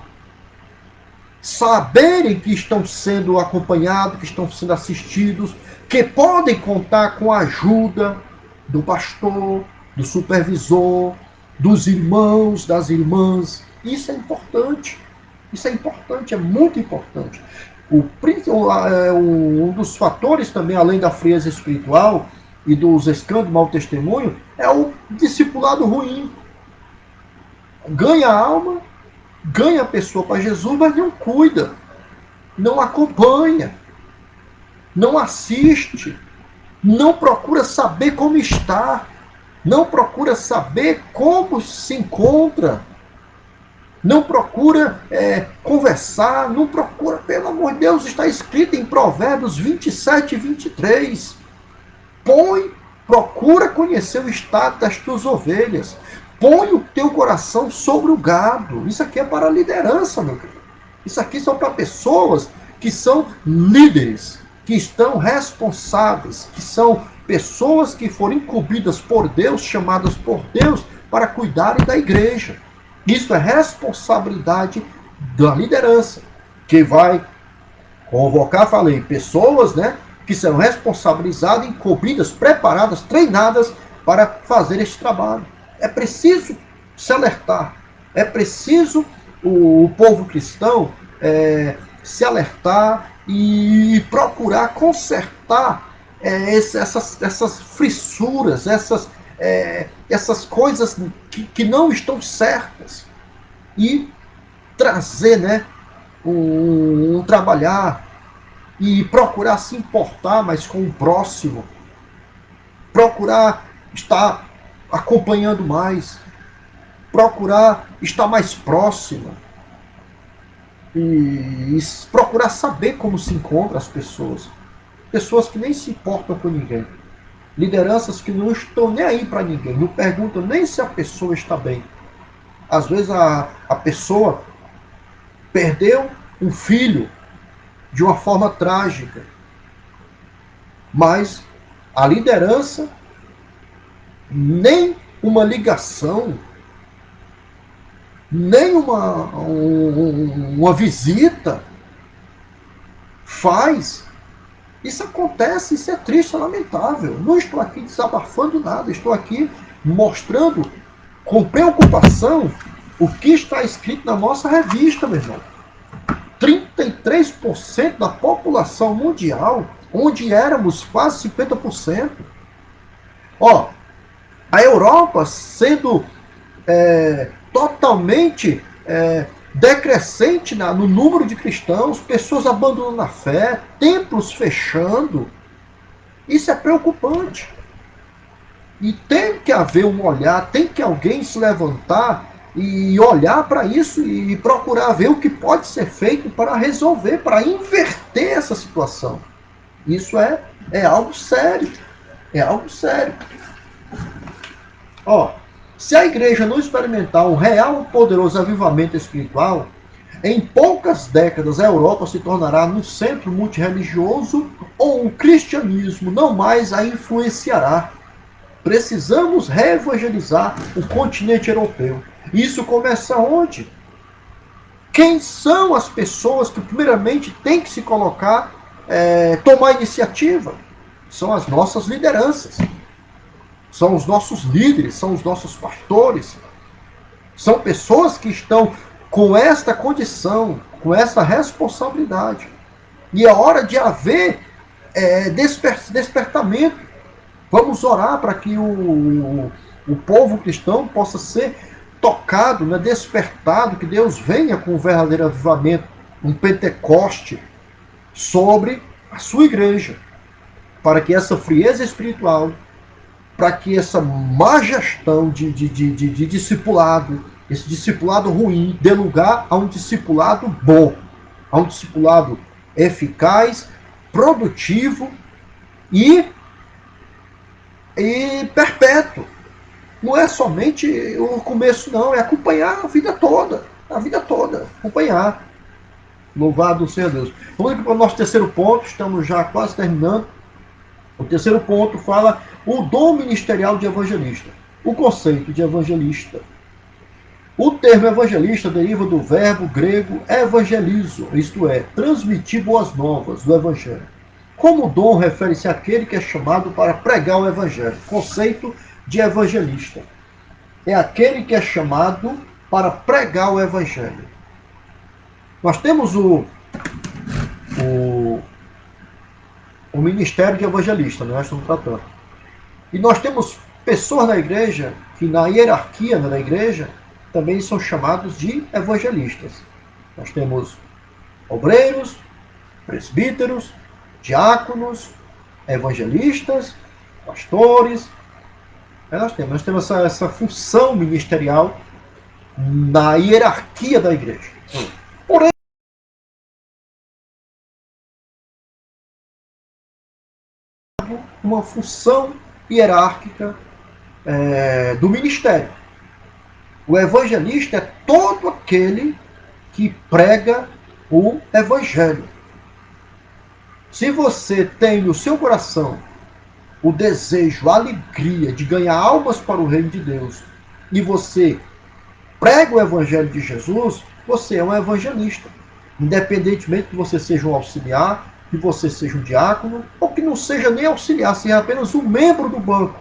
A: saberem que estão sendo acompanhados, que estão sendo assistidos, que podem contar com a ajuda do pastor, do supervisor, dos irmãos, das irmãs. Isso é importante. Isso é importante, é muito importante. Um dos fatores também, além da frieza espiritual e dos escândalos, mau testemunho, é o discipulado ruim. Ganha a alma, ganha a pessoa para Jesus, mas não cuida. não acompanha, não assiste, não procura saber como está, não procura saber como se encontra, não procura conversar, não procura, pelo amor de Deus, está escrito em Provérbios 27 e 23. Procura conhecer o estado das tuas ovelhas. Põe o teu coração sobre o gado. Isso aqui é para a liderança, meu querido. Isso aqui são para pessoas que são líderes, que estão responsáveis, que são pessoas que foram incumbidas por Deus, chamadas por Deus, para cuidarem da igreja. Isso é responsabilidade da liderança, que vai convocar, falei, pessoas, né, que serão responsabilizadas, incumbidas, preparadas, treinadas para fazer este trabalho. É preciso se alertar, é preciso o povo cristão se alertar e procurar consertar essas fissuras, essas coisas que não estão certas e trazer, né, trabalhar e procurar se importar mais com o próximo, procurar estar acompanhando mais, procurar estar mais próximo e procurar saber como se encontram as pessoas. Pessoas que nem se importam com ninguém. Lideranças que não estão nem aí para ninguém, não perguntam nem se a pessoa está bem. Às vezes a pessoa perdeu um filho de uma forma trágica, mas a liderança nem uma ligação, nem uma visita faz. Isso acontece, isso é triste, é lamentável. Não estou aqui desabafando nada, estou aqui mostrando com preocupação o que está escrito na nossa revista, meu irmão. 33% da população mundial, onde éramos quase 50%. Ó, a Europa sendo totalmente decrescente no número de cristãos, pessoas abandonando a fé, templos fechando. Isso é preocupante. E tem que haver um olhar, tem que alguém se levantar e olhar para isso e procurar ver o que pode ser feito para resolver, para inverter essa situação. Isso é algo sério. É algo sério. Ó, se a igreja não experimentar um real e poderoso avivamento espiritual, em poucas décadas a Europa se tornará um centro multirreligioso ou o cristianismo não mais a influenciará. Precisamos reevangelizar o continente europeu. Isso começa onde? Quem são as pessoas que primeiramente têm que se colocar, tomar iniciativa? São as nossas lideranças. São os nossos líderes, são os nossos pastores. São pessoas que estão com esta condição, com essa responsabilidade. E é hora de haver despertamento. Vamos orar para que o povo cristão possa ser tocado, né, despertado, que Deus venha com um verdadeiro avivamento, um Pentecoste sobre a sua igreja, para que essa frieza espiritual, para que essa má gestão de discipulado, esse discipulado ruim, dê lugar a um discipulado bom, a um discipulado eficaz, produtivo e perpétuo. Não é somente o começo, não, é acompanhar a vida toda, acompanhar. Louvado seja Deus. Vamos aqui para o nosso terceiro ponto, estamos já quase terminando. O terceiro ponto fala o dom ministerial de evangelista. O conceito de evangelista. O termo evangelista deriva do verbo grego evangelizo, isto é, transmitir boas novas do evangelho. Como dom refere-se àquele que é chamado para pregar o evangelho. Conceito de evangelista. É aquele que é chamado para pregar o evangelho. Nós temos o ministério de evangelista, nós estamos tratando. E nós temos pessoas na igreja que na hierarquia da igreja também são chamados de evangelistas. Nós temos obreiros, presbíteros, diáconos, evangelistas, pastores. Nós temos essa função ministerial na hierarquia da igreja. Porém, uma função hierárquica do ministério. O evangelista é todo aquele que prega o evangelho. Se você tem no seu coração o desejo, a alegria de ganhar almas para o reino de Deus, e você prega o evangelho de Jesus, você é um evangelista. Independentemente que você seja um auxiliar, que você seja um diácono, ou que não seja nem auxiliar, seja apenas um membro do banco.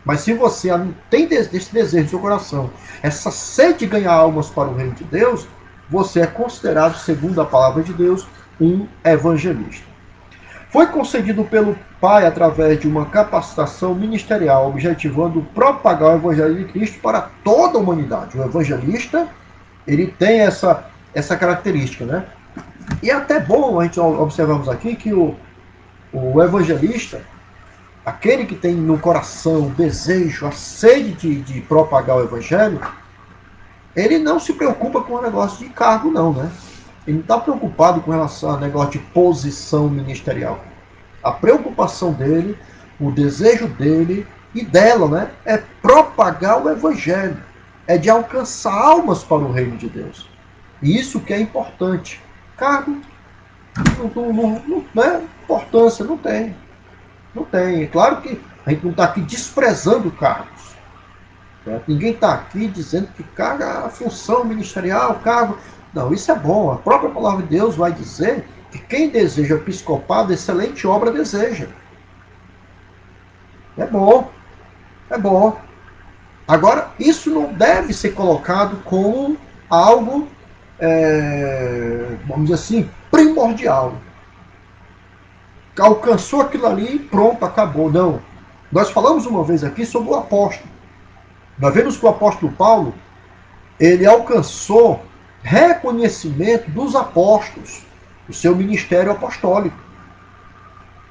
A: Mas se você tem esse desejo no seu coração, essa sede de ganhar almas para o reino de Deus, você é considerado, segundo a palavra de Deus, um evangelista. Foi concedido pelo Pai através de uma capacitação ministerial, objetivando propagar o Evangelho de Cristo para toda a humanidade. O evangelista, ele tem essa característica, né? E é até bom a gente observarmos aqui que o evangelista, aquele que tem no coração o desejo, a sede de propagar o Evangelho, ele não se preocupa com o negócio de cargo, não, né? Ele não está preocupado com relação ao negócio de posição ministerial. A preocupação dele, o desejo dele e dela, né, é propagar o Evangelho. É de alcançar almas para o reino de Deus. E isso que é importante. Cargo, né, importância, não tem. Não tem. É claro que a gente não está aqui desprezando cargos. Certo? Ninguém está aqui dizendo que cargo é a função ministerial, cargo. Não, isso é bom. A própria palavra de Deus vai dizer que quem deseja episcopado, excelente obra deseja. É bom. É bom. Agora, isso não deve ser colocado como algo, vamos dizer assim, primordial. Alcançou aquilo ali e pronto, acabou. Não. Nós falamos uma vez aqui sobre o apóstolo. Nós vemos que o apóstolo Paulo, ele alcançou reconhecimento dos apóstolos, o seu ministério apostólico.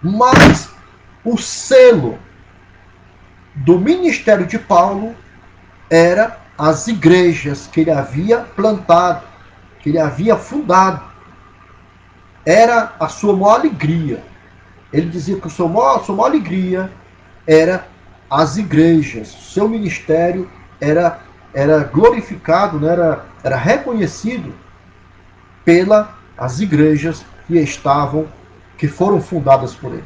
A: Mas o selo do ministério de Paulo era as igrejas que ele havia plantado, que ele havia fundado. Era a sua maior alegria. Ele dizia que a sua maior alegria era as igrejas. Seu ministério era glorificado, né? era reconhecido pelas igrejas que foram fundadas por ele.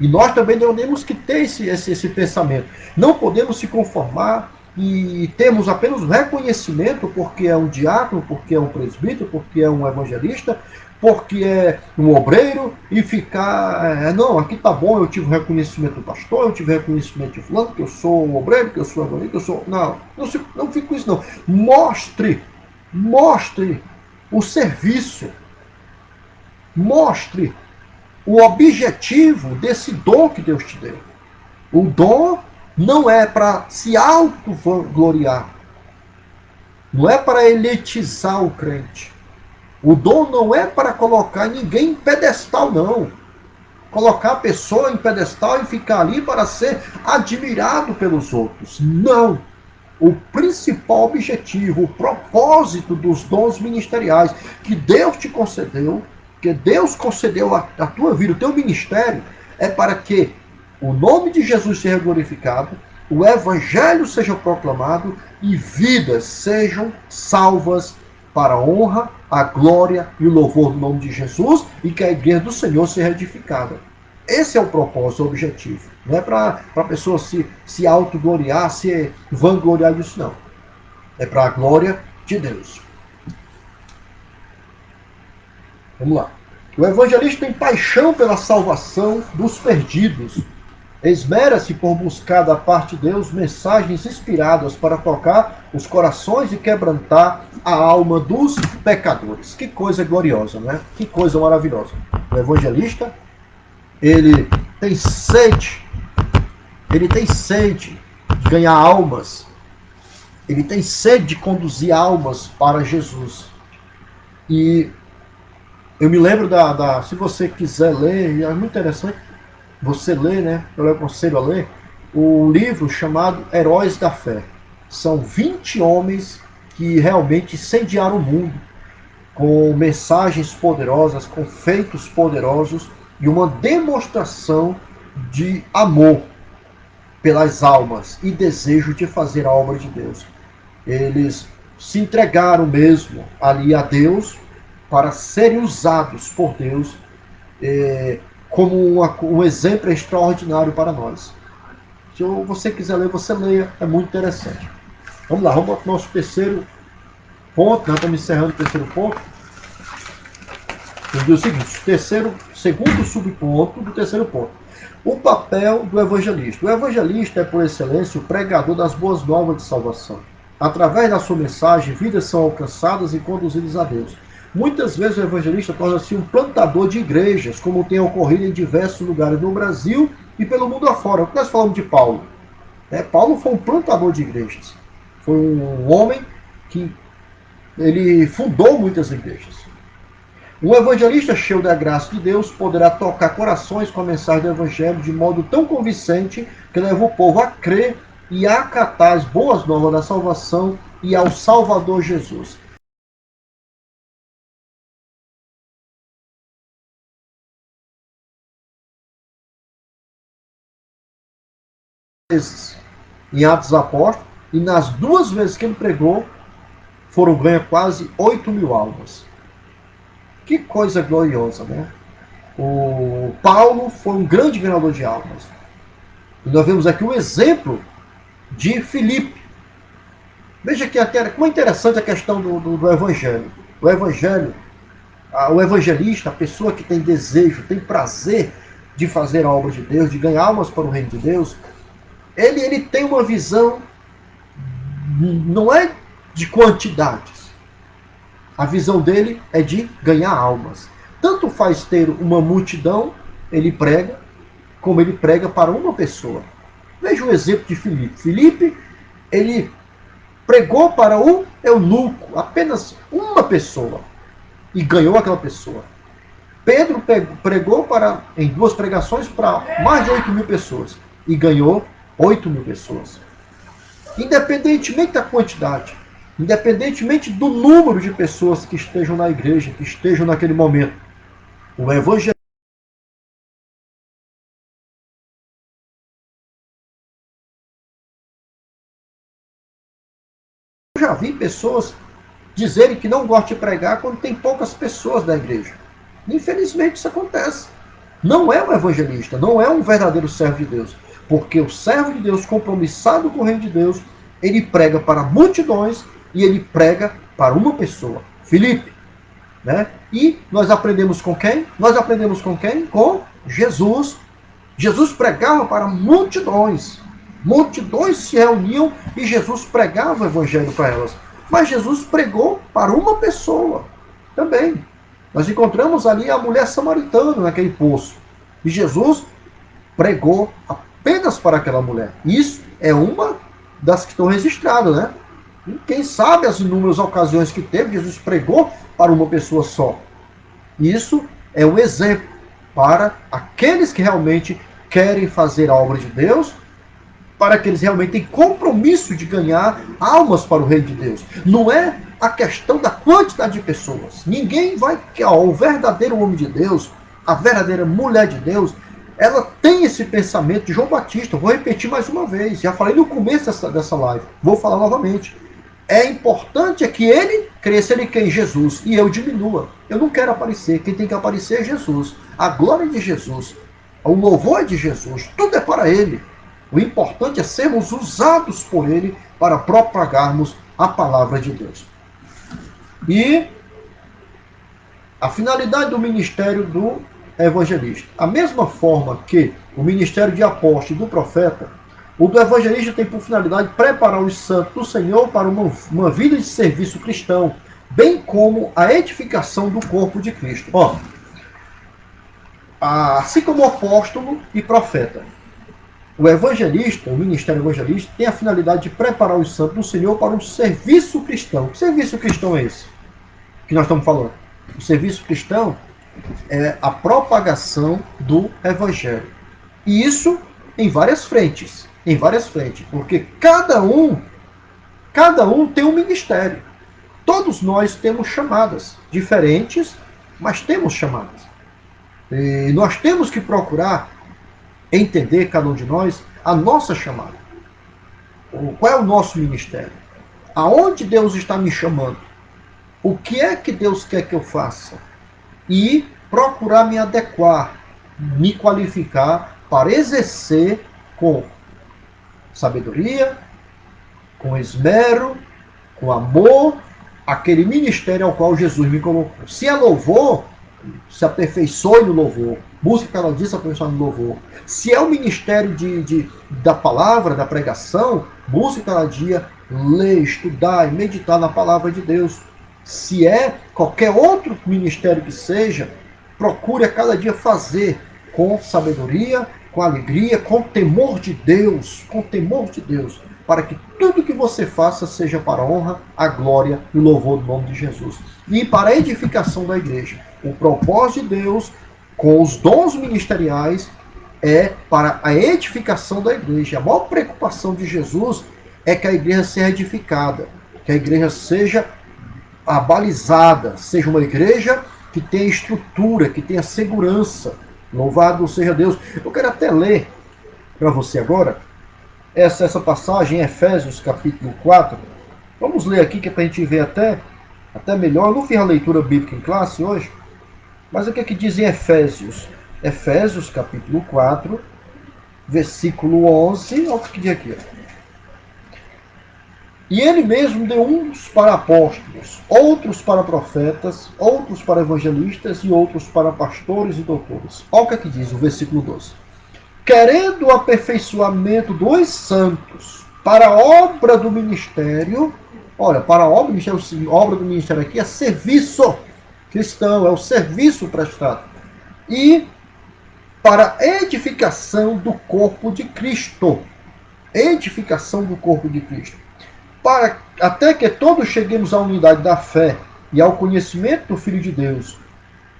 A: E nós também não temos que ter esse pensamento. Não podemos se conformar e termos apenas o reconhecimento porque é um diácono, porque é um presbítero, porque é um evangelista, porque é um obreiro e ficar... não, aqui tá bom, eu tive reconhecimento do pastor, eu tive reconhecimento de fulano, que eu sou um obreiro, que eu sou evangelista, que eu sou... Não fique com isso não. Mostre o serviço. Mostre o objetivo desse dom que Deus te deu. O dom não é para se autogloriar. Não é para elitizar o crente. O dom não é para colocar ninguém em pedestal, não. Colocar a pessoa em pedestal e ficar ali para ser admirado pelos outros. Não. O principal objetivo, o propósito dos dons ministeriais que Deus te concedeu, que Deus concedeu à tua vida, o teu ministério, é para que o nome de Jesus seja glorificado, o evangelho seja proclamado e vidas sejam salvas para a honra, a glória e o louvor do nome de Jesus e que a igreja do Senhor seja edificada. Esse é o propósito, o objetivo. Não é para a pessoa se autogloriar, se vangloriar disso, não. É para a glória de Deus. Vamos lá. O evangelista tem paixão pela salvação dos perdidos. Esmera-se por buscar da parte de Deus mensagens inspiradas para tocar os corações e quebrantar a alma dos pecadores. Que coisa gloriosa, né? Que coisa maravilhosa. O evangelista, ele tem sede de ganhar almas, ele tem sede de conduzir almas para Jesus. E Eu me lembro se você quiser ler, é muito interessante você ler, né? Eu aconselho a ler o livro chamado Heróis da Fé. São 20 homens que realmente incendiaram o mundo com mensagens poderosas, com feitos poderosos e uma demonstração de amor pelas almas e desejo de fazer a obra de Deus. Eles se entregaram mesmo ali a Deus para serem usados por Deus como um exemplo extraordinário para nós. Se você quiser ler, você leia, é muito interessante. Vamos lá, vamos para o nosso terceiro ponto, nós estamos encerrando o terceiro ponto. Diz o seguinte, segundo subponto do terceiro ponto. O papel do evangelista. O evangelista é, por excelência, o pregador das boas novas de salvação. Através da sua mensagem, vidas são alcançadas e conduzidas a Deus. Muitas vezes o evangelista torna-se um plantador de igrejas, como tem ocorrido em diversos lugares no Brasil e pelo mundo afora. Nós falamos de Paulo. Paulo foi um plantador de igrejas. Foi um homem que ele fundou muitas igrejas. Um evangelista cheio da graça de Deus poderá tocar corações com a mensagem do evangelho de modo tão convincente que leva o povo a crer e a acatar as boas novas da salvação e ao Salvador Jesus. Em Atos dos Apóstolos, e nas 2 vezes que ele pregou, foram ganhas quase 8 mil almas. Que coisa gloriosa, né? O Paulo foi um grande ganhador de almas. E nós vemos aqui um exemplo de Filipe. Veja que até como é interessante a questão do evangelho. O evangelho, o evangelista, a pessoa que tem desejo, tem prazer de fazer a obra de Deus, de ganhar almas para o reino de Deus, ele tem uma visão, não é de quantidades. A visão dele é de ganhar almas. Tanto faz ter uma multidão, ele prega, como ele prega para uma pessoa. Veja o exemplo de Filipe. Filipe, ele pregou para um eunuco, apenas uma pessoa, e ganhou aquela pessoa. Pedro pregou em 2 pregações para mais de 8 mil pessoas, e ganhou 8 mil pessoas. Independentemente da quantidade, independentemente do número de pessoas que estejam na igreja, que estejam naquele momento, o evangelho. Eu já vi pessoas dizerem que não gostam de pregar quando tem poucas pessoas na igreja. Infelizmente isso acontece. Não é um evangelista, não é um verdadeiro servo de Deus. Porque o servo de Deus compromissado com o reino de Deus, ele prega para multidões e ele prega para uma pessoa, Filipe. Né? E nós aprendemos com quem? Nós aprendemos com quem? Com Jesus. Jesus pregava para multidões. Multidões se reuniam e Jesus pregava o evangelho para elas. Mas Jesus pregou para uma pessoa também. Nós encontramos ali a mulher samaritana naquele poço. E Jesus pregou apenas para aquela mulher. Isso é uma das que estão registradas, né? E quem sabe as inúmeras ocasiões que teve, Jesus pregou para uma pessoa só. Isso é um exemplo para aqueles que realmente querem fazer a obra de Deus, para que eles realmente têm compromisso de ganhar almas para o reino de Deus. Não é a questão da quantidade de pessoas. Ninguém vai... O verdadeiro homem de Deus, a verdadeira mulher de Deus, ela tem esse pensamento de João Batista. Vou repetir mais uma vez. Já falei no começo dessa live. Vou falar novamente. É importante que ele cresça, ele quem? Jesus. E eu diminua. Eu não quero aparecer. Quem tem que aparecer é Jesus. A glória é de Jesus. O louvor é de Jesus. Tudo é para ele. O importante é sermos usados por ele para propagarmos a palavra de Deus. E a finalidade do ministério do evangelista. A mesma forma que o ministério de apóstolo e do profeta, o do evangelista tem por finalidade preparar os santos do Senhor para uma vida de serviço cristão, bem como a edificação do corpo de Cristo. Assim como apóstolo e profeta, o evangelista, o ministério evangelista, tem a finalidade de preparar os santos do Senhor para um serviço cristão. Que serviço cristão é esse que nós estamos falando? O serviço cristão é a propagação do Evangelho. E isso em várias frentes. Em várias frentes. Porque cada um tem um ministério. Todos nós temos chamadas diferentes, mas temos chamadas. E nós temos que procurar entender, cada um de nós, a nossa chamada. Qual é o nosso ministério? Aonde Deus está me chamando? O que é que Deus quer que eu faça? E procurar me adequar, me qualificar para exercer com sabedoria, com esmero, com amor, aquele ministério ao qual Jesus me colocou. Se é louvor, se aperfeiçoe no louvor. Busque cada dia se aperfeiçoar no louvor. Se é o ministério da palavra, da pregação, busque cada dia ler, estudar e meditar na palavra de Deus. Se é qualquer outro ministério que seja, procure a cada dia fazer com sabedoria, com alegria, com temor de Deus, para que tudo que você faça seja para a honra, a glória e o louvor do nome de Jesus. E para a edificação da igreja. O propósito de Deus com os dons ministeriais é para a edificação da igreja. A maior preocupação de Jesus é que a igreja seja edificada, que a igreja seja abalizada, seja uma igreja que tenha estrutura, que tenha segurança. Louvado seja Deus. Eu quero até ler para você agora essa passagem em Efésios capítulo 4. Vamos ler aqui que é para a gente ver até melhor. Eu não fiz a leitura bíblica em classe hoje, mas o que é que diz em Efésios? Efésios capítulo 4, versículo 11. Olha o que diz aqui. E ele mesmo deu uns para apóstolos, outros para profetas, outros para evangelistas e outros para pastores e doutores. Olha o que é que diz o versículo 12. Querendo o aperfeiçoamento dos santos para a obra do ministério. Olha, para a obra do ministério aqui é serviço cristão, é o serviço prestado. E para a edificação do corpo de Cristo. Edificação do corpo de Cristo. Até que todos cheguemos à unidade da fé e ao conhecimento do Filho de Deus,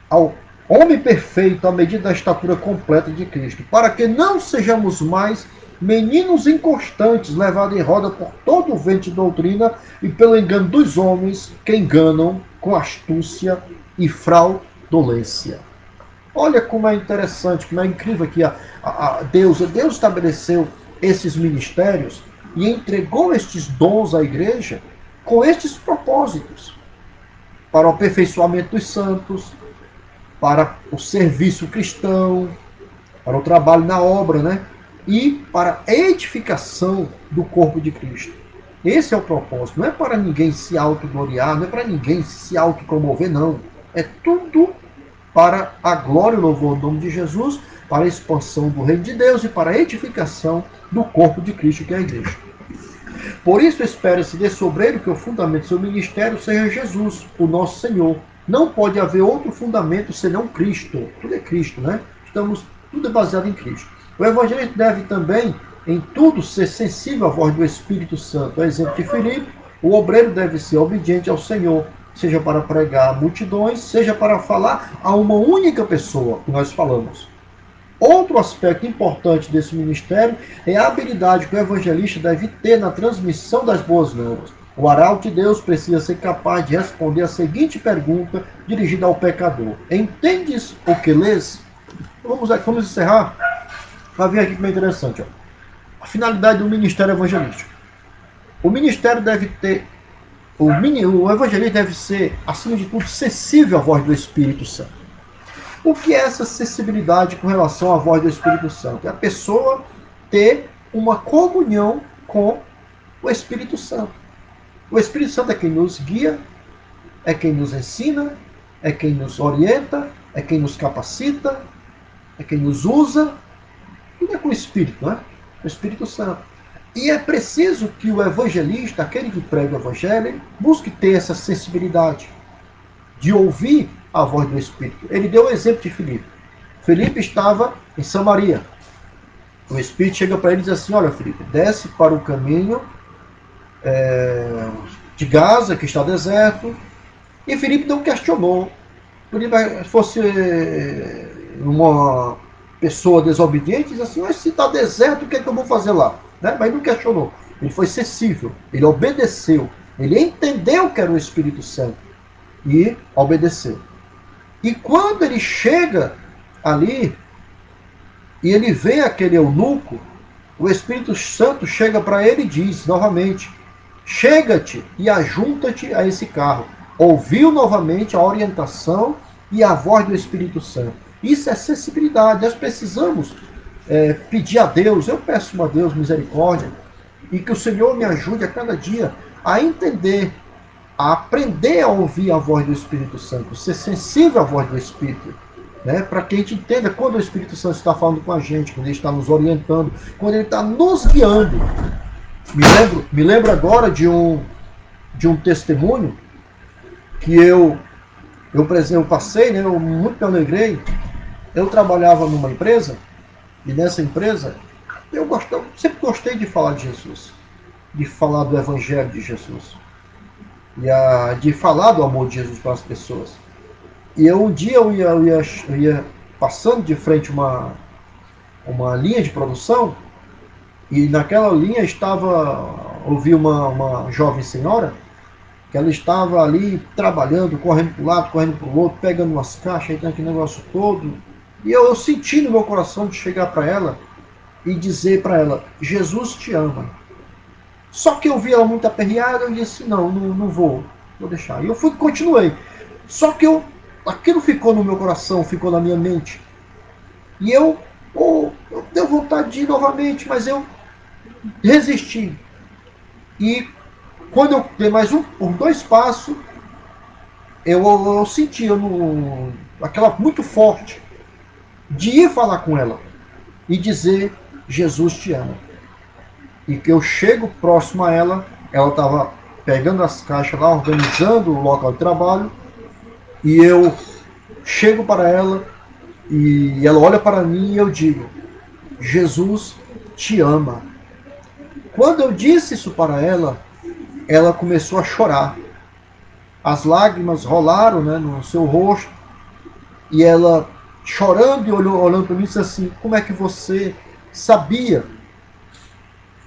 A: ao homem perfeito à medida da estatura completa de Cristo, para que não sejamos mais meninos inconstantes, levados em roda por todo o vento de doutrina e pelo engano dos homens que enganam com astúcia e fraudulência. Olha como é interessante, como é incrível que Deus estabeleceu esses ministérios e entregou estes dons à igreja com estes propósitos. Para o aperfeiçoamento dos santos, para o serviço cristão, para o trabalho na obra, né? E para a edificação do corpo de Cristo. Esse é o propósito. Não é para ninguém se autogloriar, não é para ninguém se autopromover, não. É tudo para a glória e louvor do nome de Jesus, para a expansão do reino de Deus e para a edificação do corpo de Cristo, que é a igreja. Por isso espera-se desse obreiro que o fundamento do seu ministério seja Jesus, o nosso Senhor. Não pode haver outro fundamento senão Cristo. Tudo é Cristo, né? Tudo é baseado em Cristo. O evangelista deve também, em tudo, ser sensível à voz do Espírito Santo. A exemplo de Filipe, o obreiro deve ser obediente ao Senhor, seja para pregar a multidões, seja para falar a uma única pessoa, que nós falamos. Outro aspecto importante desse ministério é a habilidade que o evangelista deve ter na transmissão das boas novas. O arauto de Deus precisa ser capaz de responder a seguinte pergunta dirigida ao pecador: entendes o que lês? Vamos encerrar para ver aqui como é interessante. Ó. A finalidade do ministério evangelístico. O ministério deve ter... O evangelista deve ser, acima de tudo, sensível à voz do Espírito Santo. O que é essa sensibilidade com relação à voz do Espírito Santo? É a pessoa ter uma comunhão com o Espírito Santo. O Espírito Santo é quem nos guia, é quem nos ensina, é quem nos orienta, é quem nos capacita, é quem nos usa. Tudo é com o Espírito, né? O Espírito Santo. E é preciso que o evangelista, aquele que prega o evangelho, busque ter essa sensibilidade de ouvir a voz do Espírito. Ele deu o exemplo de Filipe. Filipe estava em Samaria. O Espírito chega para ele e diz assim: olha, Filipe, desce para o caminho de Gaza, que está deserto. E Filipe não questionou. fosse uma pessoa desobediente, diz assim, mas se está deserto, o que é que eu vou fazer lá? Né? Mas não questionou. Ele foi sensível, ele obedeceu, ele entendeu que era o Espírito Santo e obedeceu. E quando ele chega ali e ele vê aquele eunuco, o Espírito Santo chega para ele e diz novamente: chega-te e ajunta-te a esse carro. Ouviu novamente a orientação e a voz do Espírito Santo. Isso é sensibilidade. Nós precisamos pedir a Deus. Eu peço a Deus misericórdia e que o Senhor me ajude a cada dia a entender, a aprender a ouvir a voz do Espírito Santo, ser sensível à voz do Espírito, né? Para que a gente entenda quando o Espírito Santo está falando com a gente, quando ele está nos orientando, quando ele está nos guiando. Me lembro agora de um testemunho que eu passei, né? Eu muito me alegrei. Eu trabalhava numa empresa e nessa empresa sempre gostei de falar de Jesus, de falar do Evangelho de Jesus e de falar do amor de Jesus para as pessoas. E um dia eu ia passando de frente uma linha de produção e naquela linha ouvi uma jovem senhora que ela estava ali trabalhando, correndo para um lado, correndo para o outro, pegando umas caixas, e aquele negócio todo. E eu senti no meu coração de chegar para ela e dizer para ela: Jesus te ama. Só que eu vi ela muito aperreada, eu disse: não vou deixar. E eu continuei. Só que aquilo ficou no meu coração, ficou na minha mente. E eu deu vontade de ir novamente, mas eu resisti. E quando eu dei mais por 2 passos, eu senti aquela muito forte de ir falar com ela e dizer: Jesus te ama. E que eu chego próximo a ela estava pegando as caixas lá, organizando o local de trabalho, e eu chego para ela e ela olha para mim e eu digo: Jesus te ama. Quando eu disse isso para ela, ela começou a chorar. As lágrimas rolaram, né, no seu rosto e ela chorando e olhando para mim disse assim: como é que você sabia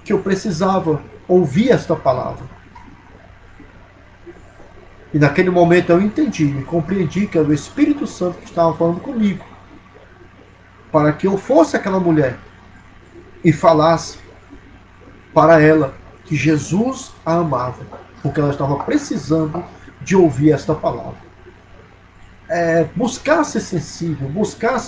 A: que eu precisava ouvir esta palavra? E naquele momento eu entendi e compreendi que era o Espírito Santo que estava falando comigo, para que eu fosse aquela mulher e falasse para ela que Jesus a amava, porque ela estava precisando de ouvir esta palavra. Buscar ser sensível, buscar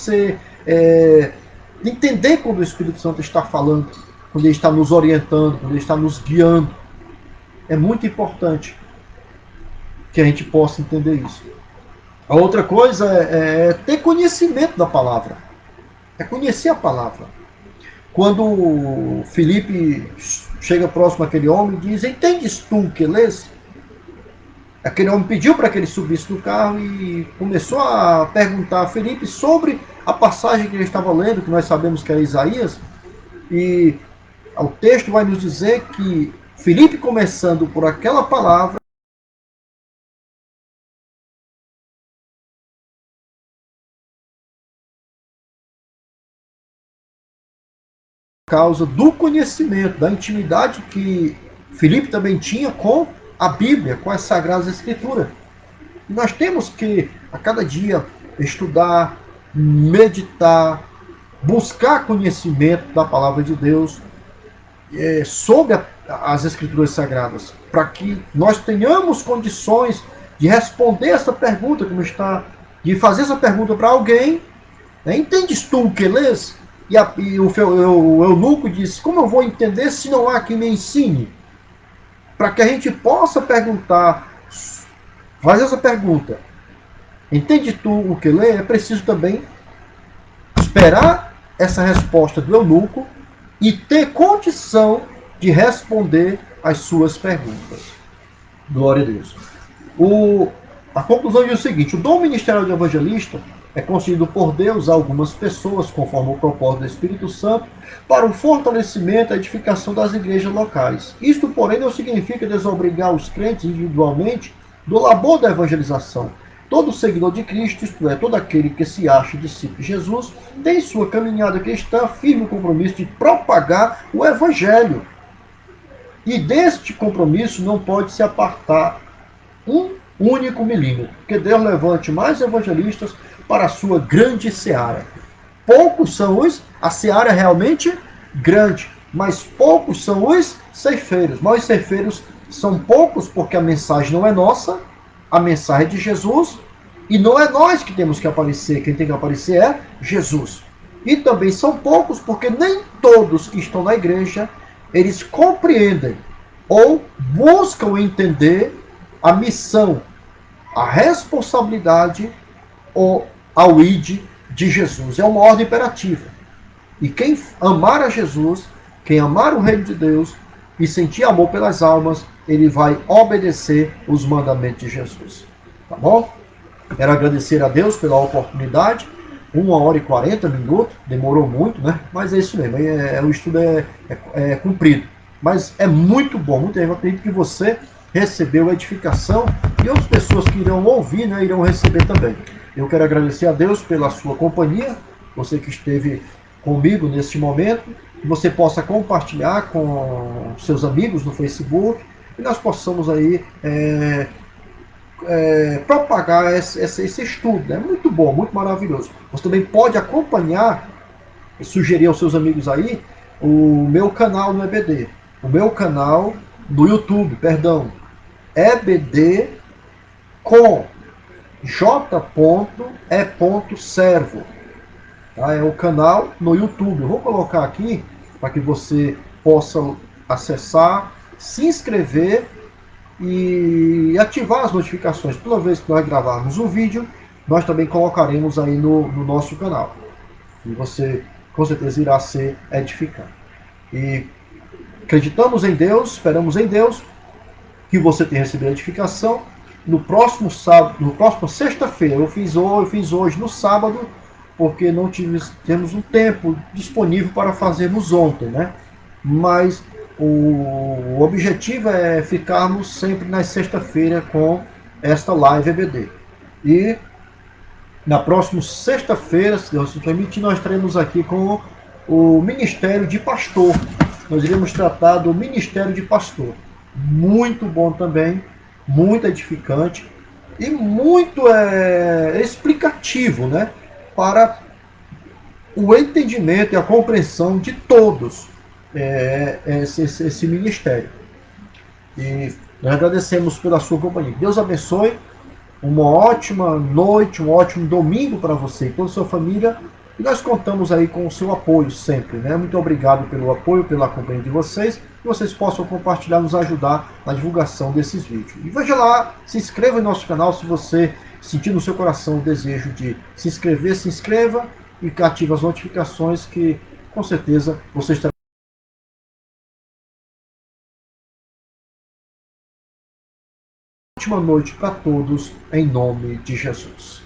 A: entender quando o Espírito Santo está falando, quando ele está nos orientando, quando ele está nos guiando. É muito importante que a gente possa entender isso. A outra coisa é ter conhecimento da palavra. É conhecer a palavra. Quando Filipe chega próximo àquele homem e diz: entendes tu que lês? Aquele homem pediu para que ele subisse no carro e começou a perguntar a Filipe sobre a passagem que ele estava lendo, que nós sabemos que é Isaías. E o texto vai nos dizer que Filipe, começando por aquela palavra, causa do conhecimento, da intimidade que Filipe também tinha com a Bíblia, com as Sagradas Escrituras. E nós temos que, a cada dia, estudar, meditar, buscar conhecimento da Palavra de Deus sobre as Escrituras Sagradas, para que nós tenhamos condições de responder essa pergunta, de fazer essa pergunta para alguém, né? Entendes tu o que lês? E o eunuco disse: como eu vou entender se não há quem me ensine? Para que a gente possa fazer essa pergunta: entende tu o que lê? É preciso também esperar essa resposta do eunuco e ter condição de responder às suas perguntas. Glória a Deus. A conclusão diz o seguinte: o dom ministerial de evangelista é concedido por Deus a algumas pessoas, conforme o propósito do Espírito Santo, para o fortalecimento e edificação das igrejas locais. Isto, porém, não significa desobrigar os crentes individualmente do labor da evangelização, todo seguidor de Cristo, isto é, todo aquele que se acha discípulo de Jesus, tem sua caminhada cristã firme compromisso de propagar o Evangelho. E deste compromisso não pode se apartar um único milímetro, que Deus levante mais evangelistas para a sua grande seara. Poucos são a seara é realmente grande, mas poucos são os ceifeiros. Mas os ceifeiros são poucos porque a mensagem não é nossa, a mensagem é de Jesus, e não é nós que temos que aparecer, quem tem que aparecer é Jesus. E também são poucos porque nem todos que estão na igreja, eles compreendem ou buscam entender a missão, a responsabilidade ou ao id de Jesus. É uma ordem imperativa. E quem amar a Jesus, quem amar o reino de Deus e sentir amor pelas almas, ele vai obedecer os mandamentos de Jesus. Tá bom? Quero agradecer a Deus pela oportunidade. 1h40, demorou muito, né? Mas é isso mesmo, o estudo é cumprido. Mas é muito bom, muito bem. Eu acredito que você recebeu a edificação e outras pessoas que irão ouvir, né, irão receber também. Eu quero agradecer a Deus pela sua companhia, você que esteve comigo neste momento, que você possa compartilhar com seus amigos no Facebook e nós possamos aí propagar esse estudo. É muito bom, muito maravilhoso. Você também pode acompanhar e sugerir aos seus amigos aí o meu canal no EBD. O meu canal no YouTube, perdão. EBD com j.e.servo. Tá? É o canal no YouTube. Eu vou colocar aqui para que você possa acessar, se inscrever e ativar as notificações. Toda vez que nós gravarmos um vídeo, nós também colocaremos aí no nosso canal. E você com certeza irá ser edificado. E acreditamos em Deus, esperamos em Deus que você tenha recebido a edificação. No próximo sábado, no próximo sexta-feira, eu fiz hoje no sábado, porque não temos um tempo disponível para fazermos ontem, né? Mas o objetivo é ficarmos sempre na sexta-feira com esta live EBD. E na próxima sexta-feira, se Deus nos permitir, nós estaremos aqui com o Ministério de Pastor. Nós iremos tratar do Ministério de Pastor. Muito bom também, muito edificante e muito explicativo, né? Para o entendimento e a compreensão de todos esse ministério. E nós agradecemos pela sua companhia. Deus abençoe. Uma ótima noite, um ótimo domingo para você e toda a sua família. E nós contamos aí com o seu apoio sempre, né? Muito obrigado pelo apoio, pela companhia de vocês. Que vocês possam compartilhar, nos ajudar na divulgação desses vídeos. E veja lá, se inscreva em nosso canal se você sentir no seu coração o desejo de se inscrever, se inscreva e ative as notificações que com certeza você estará. Ótima noite para todos, em nome de Jesus.